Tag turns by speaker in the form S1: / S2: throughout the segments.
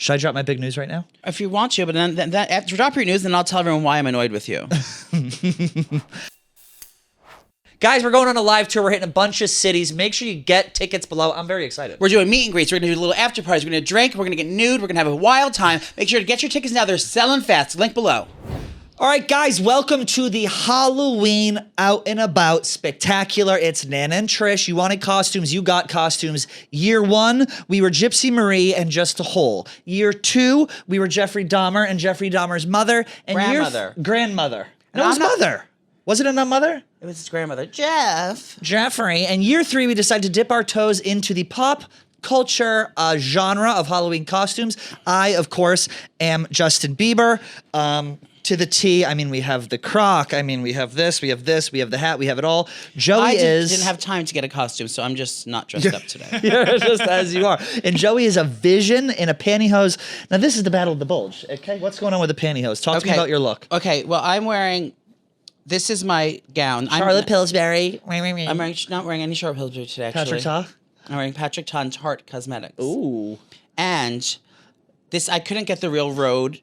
S1: Should I drop my big news right now?
S2: If you want to, but then after drop your news, then I'll tell everyone why I'm annoyed with you.
S1: Guys, we're going on a live tour. We're hitting a bunch of cities. Make sure you get tickets below. I'm very excited.
S2: We're doing meet and greets. We're going to do little after parties. We're going to drink. We're going to get nude. We're going to have a wild time. Make sure to get your tickets now. They're selling fast. Link below.
S1: All right, guys, welcome to the Halloween Out and About Spooktacular. It's Nana and Trish. You wanted costumes. You got costumes. Year 1, we were Gypsy Marie and Just a Hole. Year 2, we were Jeffrey Dahmer and Jeffrey Dahmer's mother. And
S2: Grandmother.
S1: Grandmother. No, it was mother. Was it a mother?
S2: It was his grandmother. Jeffrey.
S1: And year 3, we decided to dip our toes into the pop culture genre of Halloween costumes. I, of course, am Justin Bieber. To the T. I mean, we have the croc. I mean, we have this, we have the hat, we have it all. Joey
S2: didn't have time to get a costume, so I'm just not dressed up today.
S1: You're just as you are. And Joey is a vision in a pantyhose. Now, this is the Battle of the Bulge, okay? What's going on with the pantyhose? Talk to me about your look.
S2: Okay, well, I'm wearing... This is my gown.
S1: Charlotte Pillsbury.
S2: I'm not wearing any Charlotte Pillsbury today, actually.
S1: Patrick Ta?
S2: I'm wearing Patrick Ta and Tarte Cosmetics.
S1: Ooh.
S2: And this, I couldn't get the Real Road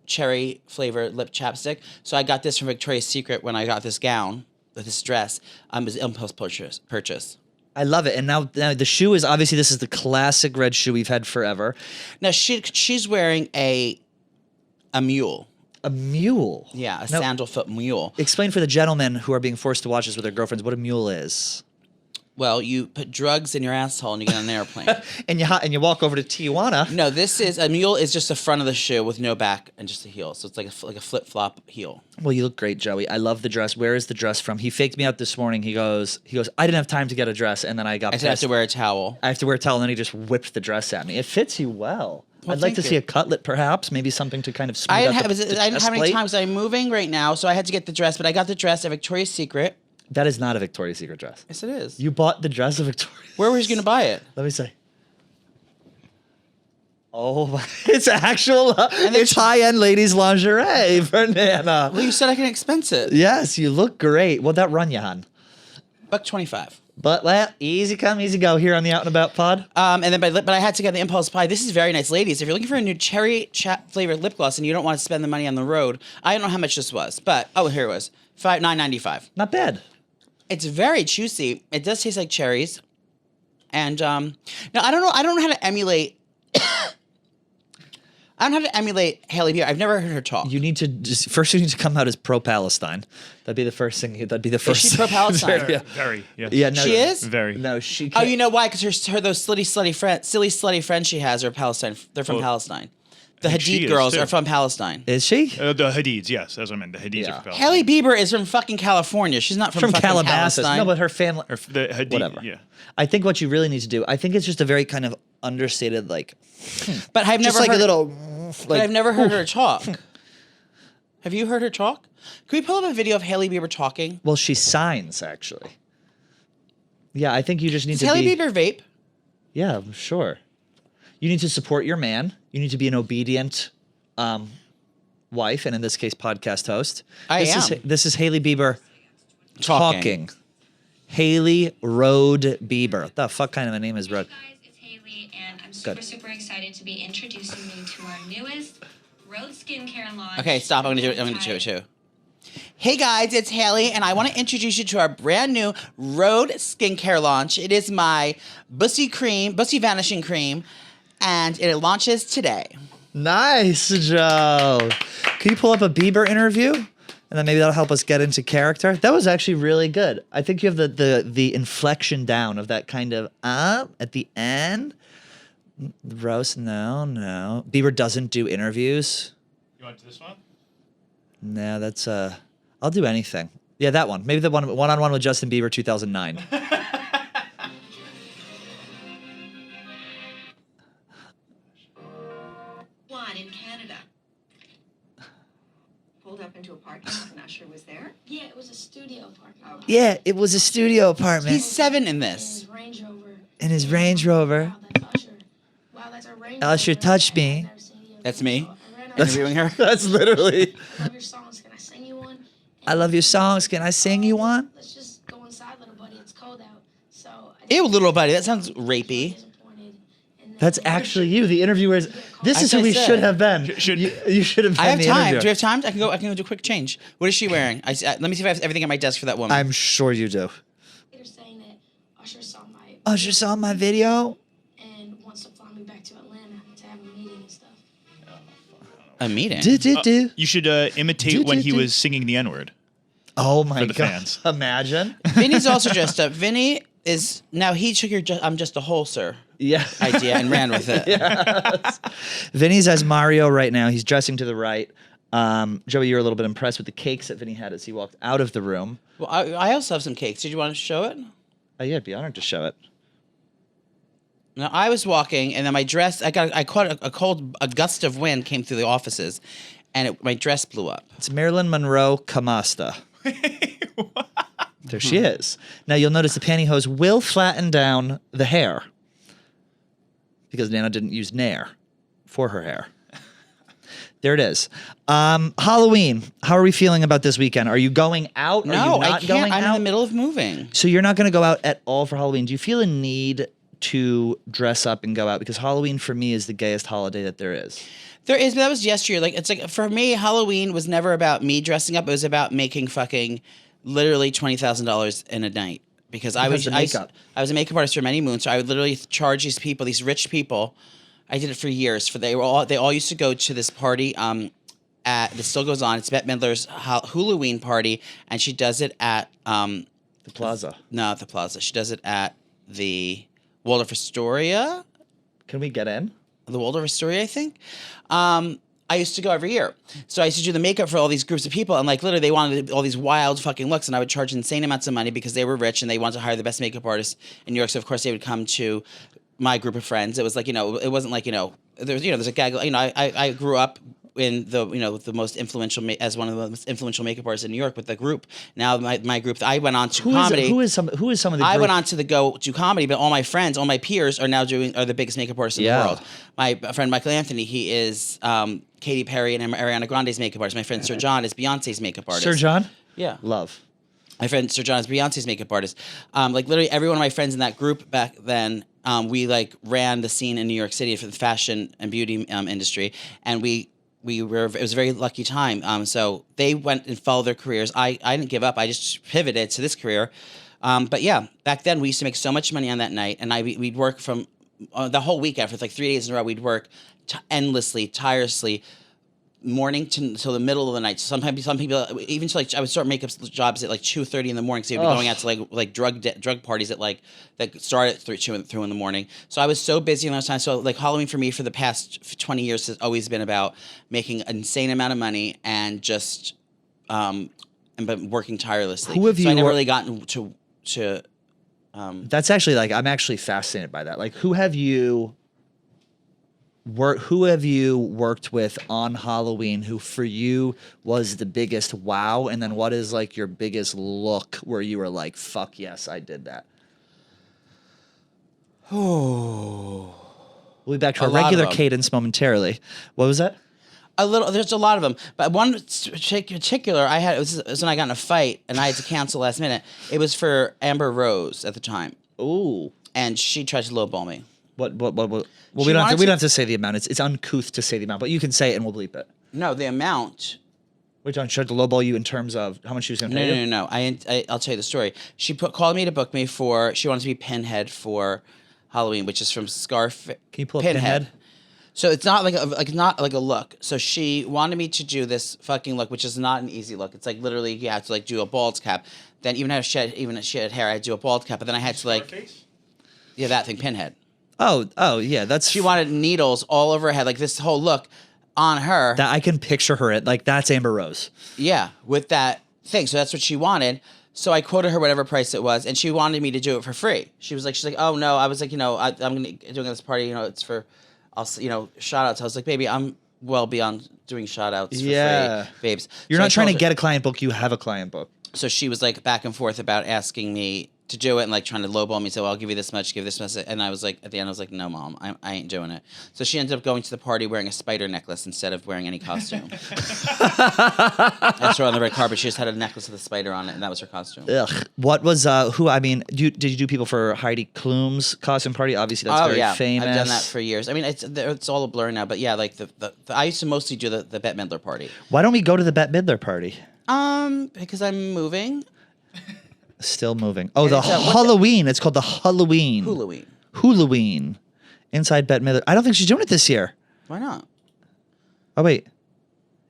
S2: cherry flavor lip chapstick, so I got this from Victoria's Secret when I got this gown, this dress. It was an impulse purchase.
S1: I love it. And now the shoe is, obviously, this is the classic red shoe we've had forever.
S2: Now, she's wearing a mule.
S1: A mule?
S2: Yeah, sandal foot mule.
S1: Explain for the gentlemen who are being forced to watch this with their girlfriends what a mule is.
S2: Well, you put drugs in your asshole and you get on an airplane.
S1: and you walk over to Tijuana.
S2: No, a mule is just the front of the shoe with no back and just a heel. So it's like a flip-flop heel.
S1: Well, you look great, Joey. I love the dress. Where is the dress from? He faked me out this morning. He goes, I didn't have time to get a dress, and then I got pissed.
S2: I have to wear a towel.
S1: I have to wear a towel, and then he just whipped the dress at me. It fits you well.
S2: Well,
S1: I'd like to see a cutlet, perhaps, maybe something to kind of smooth
S2: I
S1: out
S2: didn't have any time because I'm moving right now, so I had to get the dress, but I got the dress at Victoria's Secret.
S1: That is not a Victoria's Secret dress.
S2: Yes, it is.
S1: You bought the dress of Victoria's.
S2: Where were you going to buy it?
S1: Let me see. Oh, it's actual. It's high-end ladies' lingerie for Nana.
S2: Well, you said I can expense it.
S1: Yes, you look great. What'd that run you, hon?
S2: $125.
S1: But well, easy come, easy go here on the Out and About pod.
S2: And then, but I had to get the impulse buy. This is very nice, ladies. If you're looking for a new cherry flavored lip gloss and you don't want to spend the money on the road, I don't know how much this was, but here it was, $9.95.
S1: Not bad.
S2: It's very juicy. It does taste like cherries, and now I don't know how to emulate. I don't know how to emulate Hailey Bieber. I've never heard her talk.
S1: You need to first. You need to come out as pro-Palestine. That'd be the first thing. That'd be the first.
S2: Is she pro-Palestine?
S3: Very. Yes.
S1: Yeah. No,
S2: she is.
S3: Very.
S1: No, she.
S2: Oh, you know why? Because her those silly slutty friends she has are Palestine. They're from Palestine. The Hadid girls are from Palestine.
S1: Is she?
S3: The Hadids, yes, that's what I meant. The Hadids are from Palestine.
S2: Hailey Bieber is from fucking California. She's not from fucking
S1: Calabasas.
S2: Palestine.
S1: No, but her family.
S3: Or the Hadid,
S1: whatever.
S3: Yeah.
S1: I think what you really need to do. I think it's just a very kind of understated, like.
S2: But I've
S1: just
S2: never
S1: like
S2: heard,
S1: a little. Like,
S2: but I've never heard her talk. Have you heard her talk? Can we pull up a video of Hailey Bieber talking?
S1: Well, she signs actually. Yeah, I think you just need to
S2: Hailey
S1: be.
S2: Bieber vape?
S1: Yeah, sure. You need to support your man. You need to be an obedient wife, and in this case, podcast host. This is Hailey Bieber talking. Hailey Road Bieber. What the fuck kind of a name is Road?
S4: Hey guys, it's Hailey, and I'm super excited to be introducing you to our newest Road skincare launch.
S2: Okay, stop. I'm gonna do it too. Hey guys, it's Hailey, and I want to introduce you to our brand new Road skincare launch. It is my Bussy Vanishing Cream, and it launches today.
S1: Nice, Joe. Can you pull up a Bieber interview? And then maybe that'll help us get into character. That was actually really good. I think you have the inflection down of that kind of at the end. Roast, no. Bieber doesn't do interviews.
S3: You want this one?
S1: No, that's I'll do anything. Yeah, that one. Maybe the one-on-one with Justin Bieber 2009.
S4: In Canada. Pulled up into a parking lot and Usher was there. Yeah, it was a studio apartment.
S1: Yeah, it was a studio apartment.
S2: He's 7 in this.
S1: In his Range Rover.
S4: Wow, that's Usher. Wow, that's a Range
S1: Usher
S4: Rover.
S1: touched me.
S2: That's me interviewing her.
S1: That's literally.
S4: I love your songs. Can I sing you one?
S1: I love your songs. Can I sing you one?
S4: Let's just go inside, little buddy. It's cold out. So.
S2: Ew, little buddy. That sounds rapey.
S1: That's actually you. The interviewers. This is
S2: I
S1: who we
S2: said.
S1: should have been.
S3: Should-
S1: you should have been
S2: I have
S1: the
S2: time.
S1: interviewer.
S2: Do we have time? I can go do a quick change. What is she wearing? Let me see if I have everything at my desk for that woman.
S1: I'm sure you do.
S4: They're saying that Usher saw my
S1: Usher saw my video.
S4: and wants to fly me back to Atlanta to have a meeting and stuff.
S2: a meeting.
S1: Do.
S3: You should imitate when he
S1: Do.
S3: was singing the N-word.
S1: Oh my
S3: For the
S1: god!
S3: fans.
S1: Imagine.
S2: Vinny's also dressed up. Vinny is now he took your I'm just a hole, sir
S1: Yeah.
S2: idea and ran with it.
S1: Vinny's as Mario right now. He's dressing to the right. Joey, you were a little bit impressed with the cakes that Vinny had as he walked out of the room.
S2: Well, I also have some cakes. Did you want to show it?
S1: Oh yeah, I'd be honored to show it.
S2: Now I was walking, and then my dress. I caught a gust of wind came through the offices, and my dress blew up.
S1: It's Marilyn Monroe Kamasta. There she is. Now you'll notice the pantyhose will flatten down the hair because Nana didn't use Nair for her hair. There it is. Halloween. How are we feeling about this weekend? Are you going out? Are
S2: No,
S1: you not
S2: I can't.
S1: Going
S2: I'm
S1: out?
S2: in the middle of moving.
S1: So you're not going to go out at all for Halloween. Do you feel a need to dress up and go out? Because Halloween for me is the gayest holiday that there is.
S2: There is, but that was yesteryear. Like it's like for me, Halloween was never about me dressing up. It was about making fucking literally $20,000 in a night because I was
S1: Because of makeup.
S2: I was a makeup artist for many moons. So I would literally charge these people, these rich people. I did it for years. They all used to go to this party. This still goes on. It's Bette Midler's Halloween party, and she does it at
S1: The Plaza.
S2: not the Plaza. She does it at the Waldorf Astoria.
S1: Can we get in?
S2: The Waldorf Astoria, I think. I used to go every year. So I used to do the makeup for all these groups of people. And like literally they wanted all these wild fucking looks. And I would charge insane amounts of money because they were rich and they wanted to hire the best makeup artists in New York. So of course they would come to my group of friends. It was like, it wasn't like, there's a gag, I grew up in the most influential as one of the most influential makeup artists in New York with the group. Now my group, I went on to comedy.
S1: Who is some of the
S2: I
S1: group?
S2: went on to go do comedy, but all my friends, all my peers are now are the biggest makeup artists in the
S1: Yeah.
S2: world. My friend Michael Anthony, he is Katy Perry and Ariana Grande's makeup artist. My friend Sir John is Beyonce's makeup artist.
S1: Sir John?
S2: Yeah.
S1: Love.
S2: My friend Sir John is Beyonce's makeup artist. Like literally every one of my friends in that group back then, we like ran the scene in New York City for the fashion and beauty industry, and it was a very lucky time. So they went and followed their careers. I didn't give up. I just pivoted to this career. But yeah, back then we used to make so much money on that night, and we'd work from the whole weekend for like 3 days in a row. We'd work endlessly, tirelessly, morning till the middle of the night. So sometimes some people even to like I would start makeup jobs at like 2:30 in the morning. So they'd be going out to like drug parties at like that start at 2 in the morning. So I was so busy in those times. So like Halloween for me for the past 20 years has always been about making an insane amount of money and just and been working tirelessly.
S1: Who have
S2: so I
S1: you
S2: never
S1: wor-
S2: really gotten to
S1: That's actually I'm actually fascinated by that. Like who have you worked with on Halloween who for you was the biggest wow? And then what is like your biggest look where you were like, fuck yes, I did that?
S2: oh.
S1: We'll be back to
S2: A
S1: our
S2: lot of
S1: regular
S2: them.
S1: cadence momentarily. What was that?
S2: There's a lot of them, but one particular I had it was when I got in a fight and I had to cancel last minute. It was for Amber Rose at the time,
S1: Ooh.
S2: and she tried to lowball me.
S1: What? Well,
S2: She
S1: we don't
S2: wanted
S1: have
S2: to-
S1: to say the amount. It's uncouth to say the amount, but you can say it and we'll bleep it.
S2: No, the amount.
S1: Wait, John, tried to lowball you in terms of how much she was going to pay you?
S2: No. I'll tell you the story. She called me to book me for. She wanted to be Pinhead for Halloween, which is from Scarface.
S1: Can you pull up Pinhead?
S2: So it's not not like a look. So she wanted me to do this fucking look, which is not an easy look. It's like literally you have to like do a bald cap. Then even if she had hair, I had to do a bald cap. But then I had to like that thing, Pinhead.
S1: Oh, yeah. That's
S2: She wanted needles all over her head, like this whole look on her.
S1: that I can picture her at. Like that's Amber Rose.
S2: Yeah, with that thing. So that's what she wanted. So I quoted her whatever price it was, and she wanted me to do it for free. She's like, oh no. I was like, I'm gonna doing this party. It's for, shout outs. I was like, baby, I'm well beyond doing shout outs for
S1: Yeah.
S2: free, babes.
S1: You're
S2: So I
S1: not trying to
S2: told her-
S1: get a client book. You have a client book.
S2: So she was like back and forth about asking me to do it and like trying to lowball me. So I'll give you this much, give this much. And I was like, at the end, I was like, no, Mom, I ain't doing it. So she ended up going to the party wearing a spider necklace instead of wearing any costume. I saw her on the red carpet. She just had a necklace with a spider on it, and that was her costume.
S1: Ugh. What was who? I mean, did you do people for Heidi Klum's costume party? Obviously, that's very famous.
S2: I've done that for years. I mean, it's all a blur now, but yeah, like I used to mostly do the Bette Midler party.
S1: Why don't we go to the Bette Midler party?
S2: Because I'm moving.
S1: Still moving. Oh, the Halloween. It's called the Halloween. Halloween. Inside Bette Midler. I don't think she's doing it this year.
S2: Why not?
S1: Oh, wait.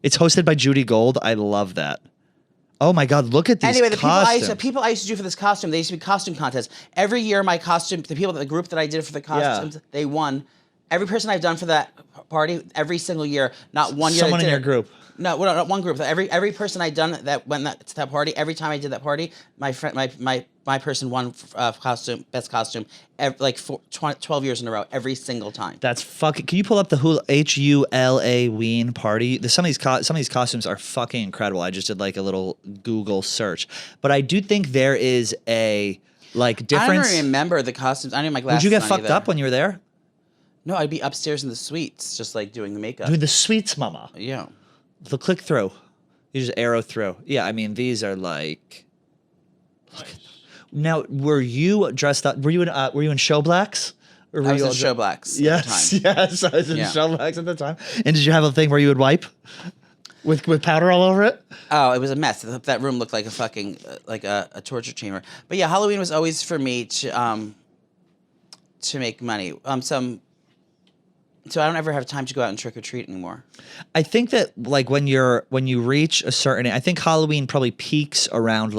S1: It's hosted by Judy Gold. I love that. Oh, my God. Look at these costumes.
S2: The people I used to do for this costume, they used to be costume contests. Every year, my costume, the group that I did for the costumes, they won. Every person I've done for that party, every single year, not one year.
S1: Someone in your group.
S2: No, well, not one group. Every person I'd done that went to that party. Every time I did that party, my person won best costume, 12 years in a row, every single time.
S1: That's fucking. Can you pull up the Hula party? Some of these costumes are fucking incredible. I just did like a little Google search, but I do think there is a difference.
S2: I don't even remember the costumes. I don't even my glasses.
S1: Would you get fucked up when you were there?
S2: No, I'd be upstairs in the suites, just like doing the makeup.
S1: Doing the suites, mama.
S2: Yeah.
S1: The click through. You just arrow through. Yeah, I mean, these are like. Now, were you dressed up? Were you in show blacks? Or were
S2: I was
S1: you
S2: in show blacks.
S1: Yes,
S2: at the time.
S1: yes, I was in show blacks at the time. And did you have a thing where you would wipe with powder all over it?
S2: Oh, it was a mess. That room looked like a fucking like a torture chamber. But yeah, Halloween was always for me to make money. So I don't ever have time to go out and trick or treat anymore.
S1: I think that when you reach a certain, I think Halloween probably peaks around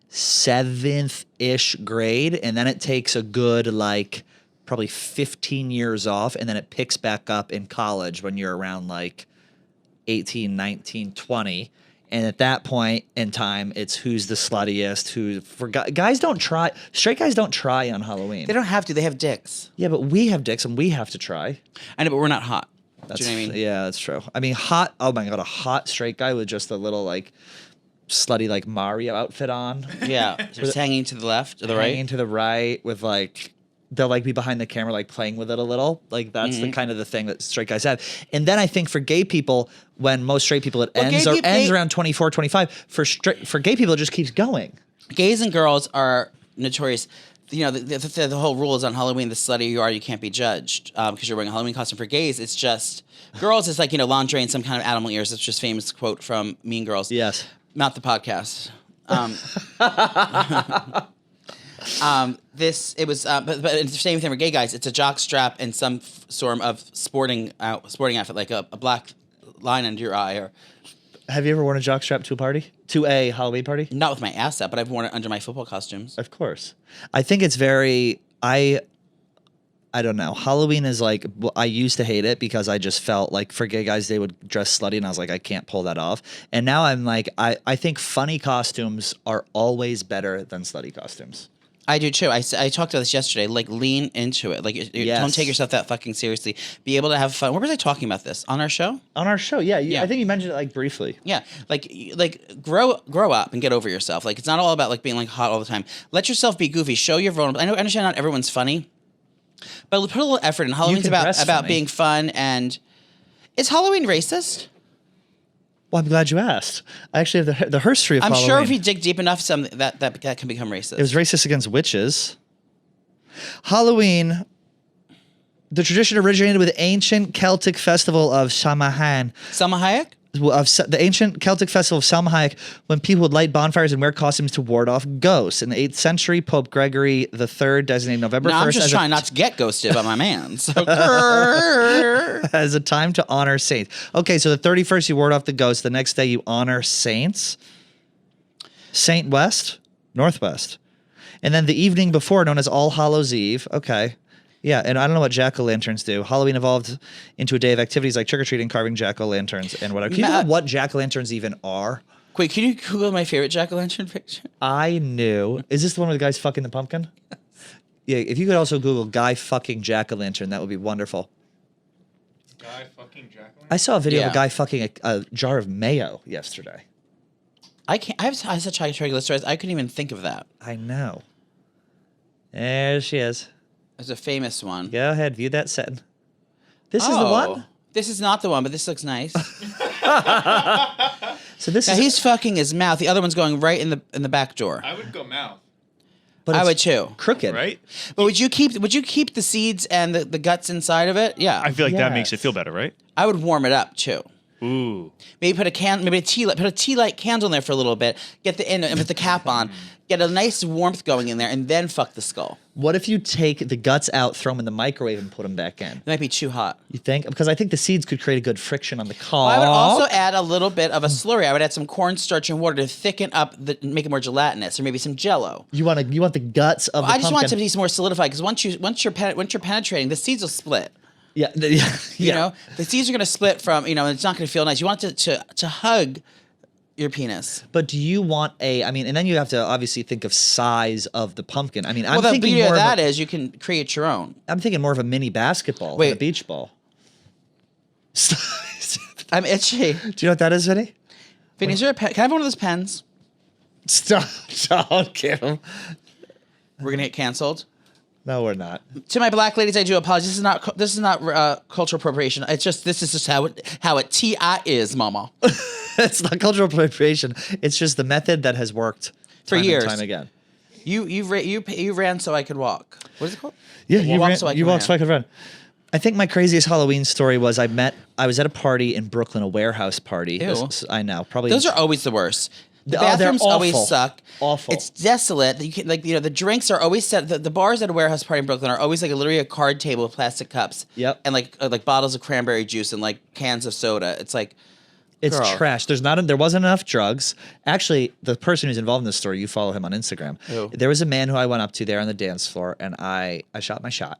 S1: 7th-ish grade, and then it takes a good probably 15 years off, and then it picks back up in college when you're around 18, 19, 20. And at that point in time, it's who's the sluttiest, guys don't try. Straight guys don't try on Halloween.
S2: They don't have to. They have dicks.
S1: Yeah, but we have dicks and we have to try.
S2: I know, but we're not hot.
S1: That's,
S2: do you know what I mean?
S1: Yeah, that's true. I mean, hot. Oh my God, a hot straight guy with just a little slutty Mario outfit on.
S2: Yeah, just hanging to the left or the right.
S1: Hanging to the right with they'll be behind the camera playing with it a little. That's the kind of the thing that straight guys have. And then I think for gay people, when most straight people ends around 24, 25. For gay people, it just keeps going.
S2: Gays and girls are notorious. You know, the whole rule is on Halloween: the sluttier you are, you can't be judged because you're wearing a Halloween costume. For gays, it's just girls. It's lingerie and some kind of animal ears. It's just famous quote from Mean Girls.
S1: Yes,
S2: not the podcast. But it's the same thing for gay guys. It's a jock strap and some sort of sporting outfit, like a black line under your eye. Or
S1: have you ever worn a jock strap to a Halloween party?
S2: Not with my ass out, but I've worn it under my football costumes.
S1: Of course, I think it's very. I don't know. Halloween is I used to hate it because I just felt for gay guys they would dress slutty and I was like, I can't pull that off. And now I'm I think funny costumes are always better than slutty costumes.
S2: I do too. I talked about this yesterday. Lean into it. Don't take yourself that fucking seriously. Be able to have fun. Where was I talking about this? On our show?
S1: On our show, yeah. I think you mentioned it briefly.
S2: Yeah, grow up and get over yourself. It's not all about being hot all the time. Let yourself be goofy. Show your vulnerable. I understand not everyone's funny, but put a little effort in. Halloween's about being fun. And is Halloween racist?
S1: Well, I'm glad you asked. I actually have the history of Halloween.
S2: I'm sure if you dig deep enough, that can become racist.
S1: It was racist against witches. Halloween, the tradition originated with the ancient Celtic festival of Samhain.
S2: Samhain?
S1: The ancient Celtic festival of Samhain, when people would light bonfires and wear costumes to ward off ghosts. In the 8th century, Pope Gregory III designated November 1st.
S2: I'm just trying not to get ghosted by my man. So.
S1: As a time to honor saints. Okay, so the 31st, you ward off the ghosts. The next day, you honor saints. Saint West, Northwest. And then the evening before, known as All Hallows Eve. Okay. Yeah, and I don't know what jack-o'-lanterns do. Halloween evolved into a day of activities like trick-or-treating, carving jack-o'-lanterns, and whatever. Can you know what jack-o'-lanterns even are?
S2: Wait, can you Google my favorite jack-o'-lantern picture?
S1: I knew. Is this the one where the guy's fucking the pumpkin? Yes. Yeah, if you could also Google guy fucking jack-o'-lantern, that would be wonderful.
S3: Guy fucking jack-o'-lantern?
S1: I saw a video of a guy fucking a jar of mayo yesterday.
S2: I have such high triglycerides, I couldn't even think of that.
S1: I know. There she is.
S2: It's a famous one.
S1: Go ahead, view that setting. This is the one?
S2: This is not the one, but this looks nice.
S1: So this
S2: Now
S1: is...
S2: he's fucking his mouth. The other one's going right in the back door.
S3: I would go mouth.
S1: But
S2: I
S1: it's
S2: would too.
S1: crooked.
S3: Right?
S2: But would you keep the seeds and the guts inside of it? Yeah.
S5: I feel like that makes it
S1: Yes.
S5: feel better, right?
S2: I would warm it up too.
S5: Ooh.
S2: Maybe put a tea light candle in there for a little bit. Get the and put the cap on. Get a nice warmth going in there, and then fuck the skull.
S1: What if you take the guts out, throw them in the microwave, and put them back in?
S2: It might be too hot.
S1: You think? Because I think the seeds could create a good friction on the caulk.
S2: I would also add a little bit of a slurry. I would add some cornstarch and water to thicken up, make it more gelatinous, or maybe some Jello.
S1: You want the guts of the
S2: I just want it to
S1: pumpkin.
S2: be more solidified because once you're penetrating, the seeds will split.
S1: Yeah,
S2: You know, the seeds are going to split from and it's not going to feel nice. You want it to hug your penis.
S1: But do you want and then you have to obviously think of size of the pumpkin. I mean,
S2: Well,
S1: I'm
S2: the
S1: thinking
S2: beauty
S1: more
S2: of
S1: of
S2: that
S1: a,
S2: is you can create your own.
S1: I'm thinking more of a mini basketball than a
S2: Wait.
S1: beach ball.
S2: I'm itchy.
S1: Do you know what that is, Vinny?
S2: Vinny, is there a pen? Can I have one of those pens?
S1: Stop! Don't give him.
S2: We're gonna get canceled.
S1: No, we're not.
S2: To my black ladies, I do apologize. This is not cultural appropriation. This is just how it is, mama.
S1: It's not cultural appropriation. It's just the method that has worked
S2: For
S1: time
S2: years.
S1: and time again.
S2: You ran so I could walk. What is it called?
S1: Yeah, you
S2: Walk
S1: ran,
S2: so I
S1: you
S2: can
S1: walked so I could run. I think my craziest Halloween story was I was at a party in Brooklyn, a warehouse party.
S2: Ew.
S1: I know, probably.
S2: Those are always the worst. The
S1: Oh, they're
S2: bathrooms always
S1: awful.
S2: suck.
S1: Awful.
S2: It's desolate. You can the drinks are always set. The bars at a warehouse party in Brooklyn are always like literally a card table with plastic cups.
S1: Yep.
S2: And like bottles of cranberry juice and like cans of soda. It's like
S1: It's
S2: girl.
S1: trash. There wasn't enough drugs. Actually, the person who's involved in this story, you follow him on Instagram.
S2: Who?
S1: There was a man who I went up to there on the dance floor, and I shot my shot,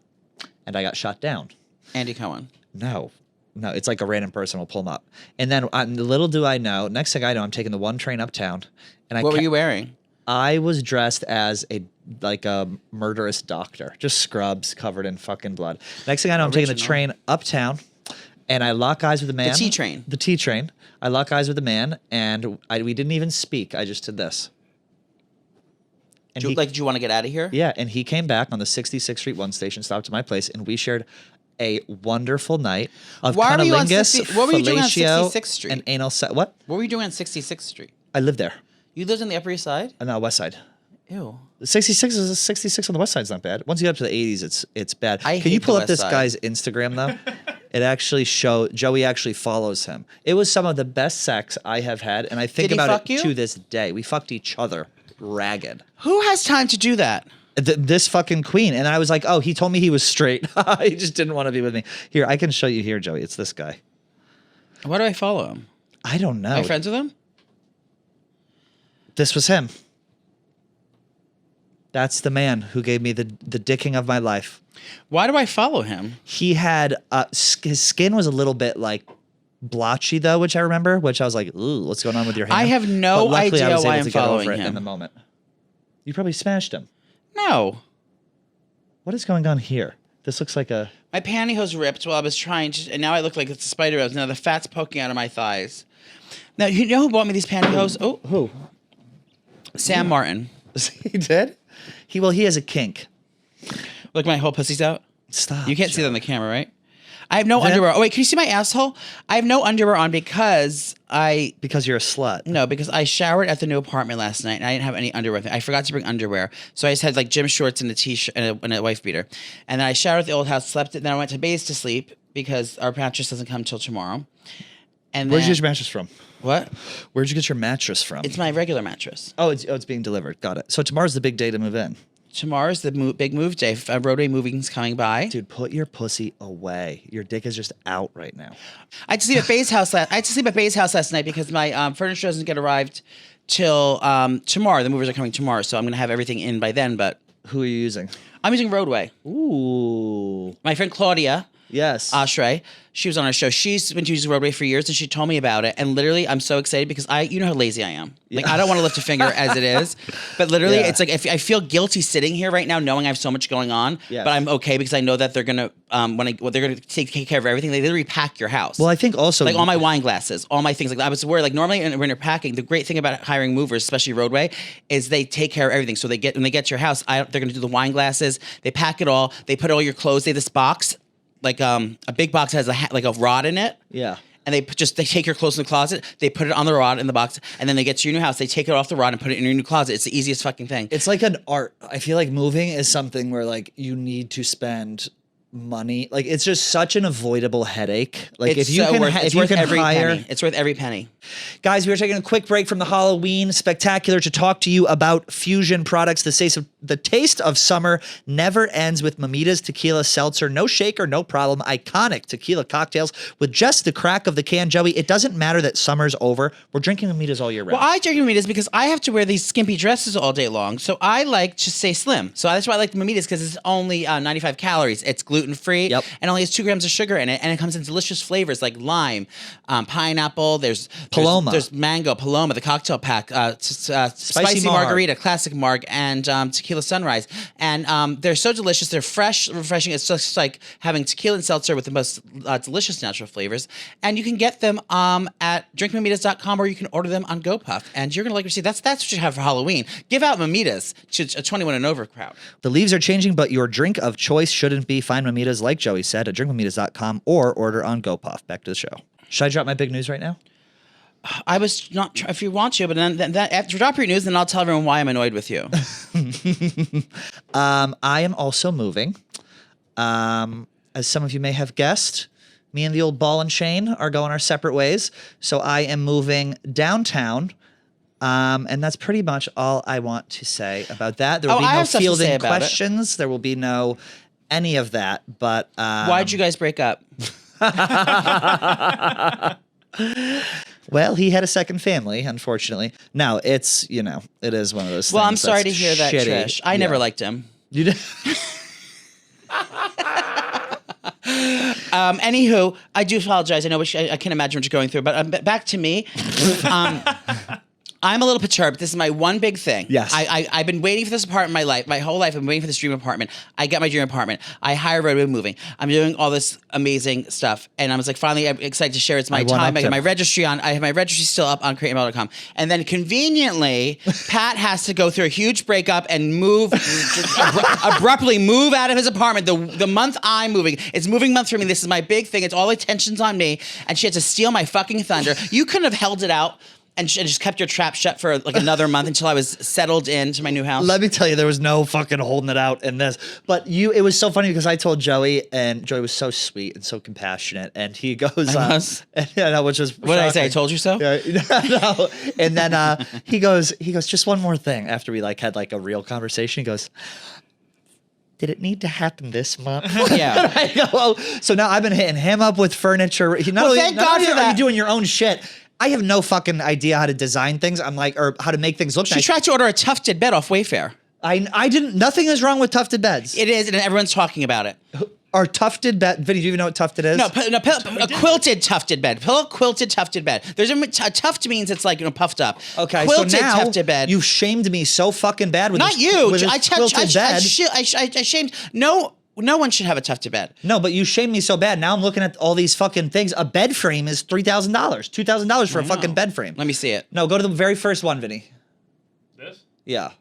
S1: and I got shot down.
S2: Andy Cohen.
S1: No, it's like a random person will pull him up, and then little do I know, next thing I know, I'm taking the one train uptown, and
S2: What were you wearing?
S1: I was dressed as a murderous doctor, just scrubs covered in fucking blood. Next thing I know, I'm taking the
S2: Original.
S1: train uptown, and I lock eyes with a man.
S2: T train.
S1: The T train. I lock eyes with a man, and we didn't even speak. I just did this. And
S2: Do you want to get out of here?
S1: yeah, and he came back on the 66th Street 1 station, stopped at my place, and we shared a wonderful night of
S2: Why were you on
S1: cunnilingus,
S2: 60 what were you doing on
S1: fellatio,
S2: 66th Street?
S1: and anal sex. What?
S2: What were you doing on 66th Street?
S1: I lived there.
S2: You lived on the Upper East Side?
S1: No, West Side.
S2: Ew.
S1: 66 on the West Side's not bad. Once you get up to the 80s, it's bad.
S2: I
S1: Can you
S2: hate
S1: pull
S2: the
S1: up this
S2: West Side.
S1: guy's Instagram though? It actually Joey actually follows him. It was some of the best sex I have had, and I think
S2: Did he
S1: about
S2: fuck
S1: it
S2: you?
S1: to this day. We fucked each other ragged.
S2: Who has time to do that?
S1: This fucking queen, and I was like, oh, he told me he was straight. He just didn't want to be with me. Here, I can show you here, Joey. It's this guy.
S2: Why do I follow him?
S1: I don't know.
S2: Are you friends with him?
S1: This was him. That's the man who gave me the dicking of my life.
S2: Why do I follow him?
S1: He had his skin was a little bit like blotchy though, which I remember. Which I was like, ooh, what's going on with your hand?
S2: I have no
S1: But luckily, I
S2: idea
S1: was
S2: why
S1: able
S2: I'm
S1: to get over
S2: following
S1: it
S2: him.
S1: in the moment. You probably smashed him.
S2: No.
S1: What is going on here? This looks like a.
S2: My pantyhose ripped while I was trying to, and now I look like it's a spider web. Now the fat's poking out of my thighs. Now, you know who bought me these pantyhose? Oh,
S1: Who?
S2: Sam Martin.
S1: He did. He has a kink.
S2: Look, my whole pussy's out.
S1: Stop.
S2: You can't see that on the camera, right? I have no
S1: Then-
S2: underwear. Oh, wait, can you see my asshole? I have no underwear on because
S1: Because you're a slut.
S2: because I showered at the new apartment last night and I didn't have any underwear. I forgot to bring underwear. So I just had like gym shorts and a t-shirt and a wife beater. And then I showered at the old house, slept it, then I went to base to sleep because our mattress doesn't come till tomorrow. And
S1: Where'd
S2: then,
S1: you get your mattress from?
S2: what?
S1: Where'd you get your mattress from?
S2: It's my regular mattress.
S1: it's being delivered. Got it. So tomorrow's the big day to move in.
S2: Tomorrow's the big move day. Roadway Moving's coming by.
S1: Dude, put your pussy away. Your dick is just out right now.
S2: I had to sleep at Bay's house. I had to sleep at Bay's house last night because my furniture doesn't get arrived till tomorrow. The movers are coming tomorrow, so I'm gonna have everything in by then. But
S1: Who are you using?
S2: I'm using Roadway.
S1: Ooh.
S2: My friend Claudia
S1: Yes.
S2: Ashray. She was on our show. She's been using roadway for years, and she told me about it. And literally, I'm so excited because you know how lazy I am. Like, I don't want to lift a finger as it is, but literally, it's like I feel guilty sitting here right now, knowing I have so much going on.
S1: Yes.
S2: But I'm okay because I know that they're gonna they're gonna take care of everything. They literally pack your house.
S1: Well, I think also
S2: like all my wine glasses, all my things. Like I was worried. Like normally when you're packing, the great thing about hiring movers, especially roadway, is they take care of everything. So when they get to your house, they're gonna do the wine glasses. They pack it all. They put all your clothes. They have this box. Like a big box has like a rod in it.
S1: Yeah.
S2: And they take your clothes in the closet, they put it on the rod in the box, and then they get to your new house, they take it off the rod and put it in your new closet. It's the easiest fucking thing.
S1: It's like an art. I feel like moving is something where like you need to spend money. Like it's just such an avoidable headache. Like
S2: It's
S1: if you
S2: so
S1: can,
S2: worth,
S1: if
S2: it's
S1: you
S2: worth
S1: can
S2: every
S1: hire,
S2: penny. It's worth every penny.
S1: Guys, we are taking a quick break from the Halloween Spectacular to talk to you about fusion products. The taste of summer never ends with Mamitas Tequila Seltzer. No shaker, no problem. Iconic tequila cocktails with just the crack of the can. Joey, it doesn't matter that summer's over. We're drinking Mamitas all year round.
S2: Well, I drink Mamitas because I have to wear these skimpy dresses all day long, so I like to stay slim. So that's why I like the Mamitas, because it's only 95 calories. It's gluten-free and only has 2 grams of sugar in it, and it comes in delicious flavors like lime, pineapple, there's
S1: Paloma.
S2: There's mango, Paloma, the cocktail pack, spicy margarita, classic marg, and tequila sunrise. And they're so delicious. They're fresh, refreshing. It's just like having tequila and seltzer with the most delicious natural flavors. And you can get them at drinkmamitas.com, or you can order them on GoPuff. And you're going to like to see that's what you have for Halloween. Give out Mamitas to a 21 and over crowd.
S1: The leaves are changing, but your drink of choice shouldn't be. Find Mamitas, like Joey said, at drinkmamitas.com or order on GoPuff. Back to the show. Should I drop my big news right now?
S2: I was not, if you want to, but then after drop your news, then I'll tell everyone why I'm annoyed with you.
S1: I am also moving. As some of you may have guessed, me and the old ball and chain are going our separate ways. So I am moving downtown. And that's pretty much all I want to say about that. There will be no fielding questions. There will be no any of that. But
S2: why'd you guys break up?
S1: Well, he had a second family, unfortunately. No, it's, it is one of those things.
S2: Well, I'm sorry to hear that,
S1: shitty.
S2: Trish. I never liked him.
S1: You did?
S2: Anywho, I do apologize. I know I can't imagine what you're going through, but back to me. I'm a little perturbed. This is my one big thing.
S1: Yes.
S2: I've been waiting for this apartment my whole life. I've been waiting for this dream apartment. I get my dream apartment. I hire Roadway Moving. I'm doing all this amazing stuff. And I was like, finally, I'm excited to share. It's my time. I got my registry on. I have my registry still up on createemail.com. And then conveniently, Pat has to go through a huge breakup and move, abruptly move out of his apartment the month I'm moving. It's moving month for me. This is my big thing. It's all the attention's on me. And she had to steal my fucking thunder. You couldn't have held it out and just kept your trap shut for like another month until I was settled into my new house.
S1: Let me tell you, there was no fucking holding it out in this. But it was so funny because I told Joey, and Joey was so sweet and so compassionate, and he goes, which was
S2: what did I say? I told you so.
S1: Yeah, no. And then he goes, just one more thing. After we had a real conversation, he goes, did it need to happen this month?
S2: Yeah.
S1: I go, oh. So now I've been hitting him up with furniture.
S2: Thank God for that.
S1: Are you doing your own shit? I have no fucking idea how to design things. or how to make things look nice.
S2: She tried to order a tufted bed off Wayfair.
S1: I didn't. Nothing is wrong with tufted beds.
S2: It is, and everyone's talking about it.
S1: Are tufted bed? Vinny, do you even know what tufted is?
S2: No, a quilted tufted bed. Pillow quilted tufted bed. There's a tuft means it's like puffed up.
S1: Okay,
S2: quilted
S1: so now
S2: tufted bed.
S1: You've shamed me so fucking bad with
S2: not
S1: this,
S2: you.
S1: with this quilted bed.
S2: I shamed No one should have a tufted bed.
S1: No, but you shamed me so bad. Now I'm looking at all these fucking things. A bed frame is $3,000, $2,000 for a fucking bed frame.
S2: Let me see it.
S1: No, go to the very first one, Vinny.
S3: This?
S1: Yeah.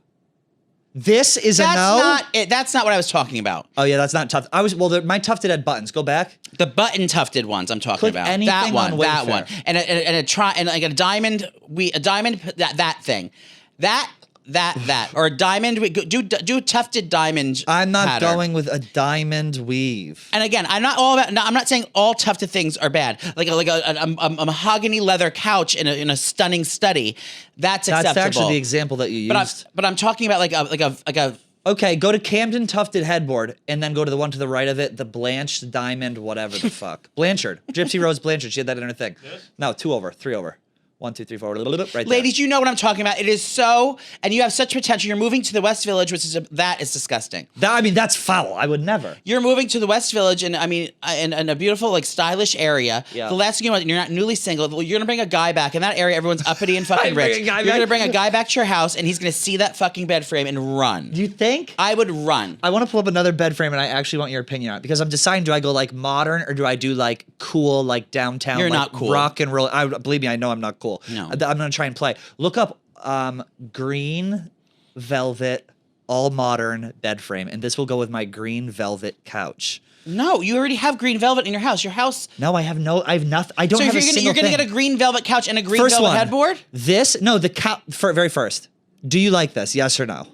S1: This is
S2: That's
S1: a no?
S2: not it. That's not what I was talking about.
S1: Oh, yeah, that's not tough. My tufted had buttons. Go back.
S2: The button tufted ones I'm talking
S1: Click
S2: about.
S1: anything
S2: That one.
S1: on
S2: That
S1: Wayfair.
S2: one. And a diamond. That thing. That or a diamond. Do tufted diamond.
S1: I'm not
S2: pattern.
S1: going with a diamond weave.
S2: And again, I'm not saying all tufted things are bad. Like a mahogany leather couch in a stunning study. That's acceptable.
S1: That's actually the example that you used.
S2: But I'm talking about like a.
S1: Okay, go to Camden Tufted Headboard, and then go to the one to the right of it, the Blanched Diamond, whatever the fuck. Blanchard. Gypsy Rose Blanchard. She had that in her thing.
S3: This?
S1: No, 2 over, 3 over. 1, 2, 3, 4. Right there.
S2: Ladies, you know what I'm talking about. It is so, and you have such potential. You're moving to the West Village, which is that is disgusting.
S1: That's foul. I would never.
S2: You're moving to the West Village, and I mean, in a beautiful, like, stylish area.
S1: Yeah.
S2: The last thing you want, you're not newly single. You're gonna bring a guy back in that area. Everyone's uppity and fucking
S1: Bring
S2: rich.
S1: a guy
S2: You're
S1: back?
S2: gonna bring a guy back to your house, and he's gonna see that fucking bed frame and run.
S1: Do you think?
S2: I would run.
S1: I want to pull up another bed frame, and I actually want your opinion on it because I'm deciding: do I go like modern or do I do like cool, like downtown?
S2: You're
S1: like,
S2: not cool.
S1: Rock and roll. Believe me, I know I'm not cool.
S2: No.
S1: I'm gonna try and play. Look up green velvet all modern bed frame, and this will go with my green velvet couch.
S2: No, you already have green velvet in your house. Your house.
S1: No, I have nothing. I don't
S2: So
S1: have
S2: if
S1: a
S2: you're
S1: single
S2: gonna
S1: thing.
S2: get a green velvet couch and a green
S1: First
S2: velvet
S1: one.
S2: headboard.
S1: The couch very first. Do you like this? Yes or no?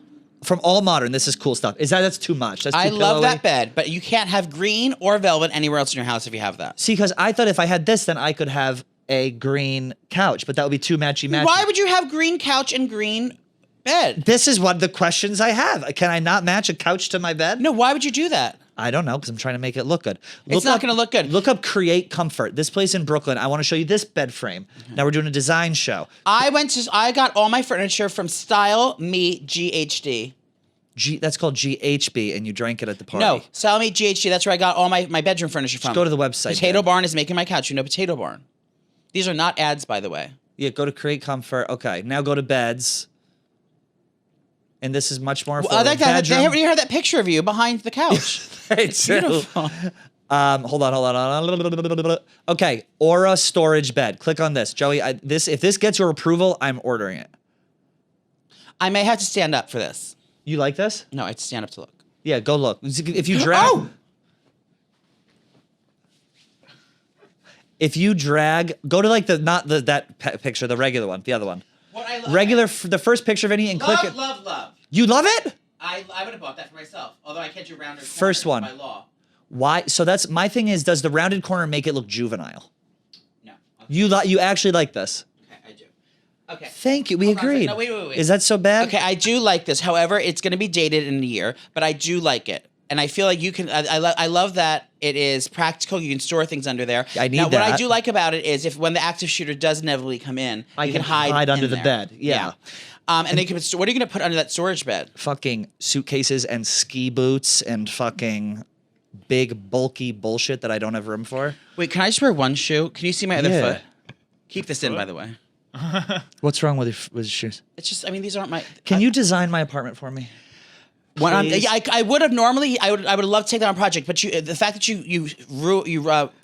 S1: From all modern, this is cool stuff. That's too much? That's too
S2: I love
S1: pillowy?
S2: that bed, but you can't have green or velvet anywhere else in your house if you have that.
S1: See, because I thought if I had this, then I could have a green couch, but that would be too matchy.
S2: Why would you have green couch and green bed?
S1: This is one of the questions I have. Can I not match a couch to my bed?
S2: No, why would you do that?
S1: I don't know because I'm trying to make it look good.
S2: It's not gonna look good.
S1: Look up Create Comfort. This place in Brooklyn. I want to show you this bed frame. Now we're doing a design show.
S2: I got all my furniture from Style Me GHD.
S1: That's called GHB, and you drank it at the party.
S2: No, Style Me GHD. That's where I got all my bedroom furniture from.
S1: Just go to the website.
S2: Potato
S1: then.
S2: Barn is making my couch. You know Potato Barn. These are not ads, by the way.
S1: Yeah, go to Create Comfort. Okay, now go to beds. And this is much more affordable.
S2: They already heard that picture of you behind the couch.
S1: It's
S2: Beautiful.
S1: Hold on. Okay, Aura storage bed. Click on this, Joey. If this gets your approval, I'm ordering it.
S2: I may have to stand up for this.
S1: You like this?
S2: No, I have to stand up to look.
S1: Yeah, go look. If you drag,
S2: Oh!
S1: If you drag, go to like that picture, the regular one, the other one.
S2: What I love.
S1: Regular, the first picture of any, and click it.
S2: Love.
S1: You love it?
S2: I would have bought that for myself. Although I can't do rounder corners
S1: First one.
S2: by law.
S1: Why? So that's my thing. Is does the rounded corner make it look juvenile?
S2: No. Okay.
S1: You actually like this?
S2: Okay, I do. Okay.
S1: Thank you. We
S2: Hold on a second.
S1: agreed.
S2: No, wait.
S1: Is that so bad?
S2: Okay, I do like this. However, it's going to be dated in a year, but I do like it. And I feel like you can. I love that it is practical. You can store things under there.
S1: I need
S2: now,
S1: that.
S2: What I do like about it is if when the active shooter does inevitably come in,
S1: I
S2: you
S1: can
S2: can hide
S1: under
S2: in
S1: the
S2: there.
S1: bed. Yeah.
S2: And they can. What are you going to put under that storage bed?
S1: Fucking suitcases and ski boots and fucking big bulky bullshit that I don't have room for.
S2: Wait, can I just wear one shoe? Can you see my other
S1: Yeah.
S2: foot? Keep this in, by the way.
S1: What's wrong with your shoes?
S2: It's just. I mean, these aren't my.
S1: Can you design my apartment for me? Please?
S2: I would have normally. I would have loved to take that on a project, but the fact that you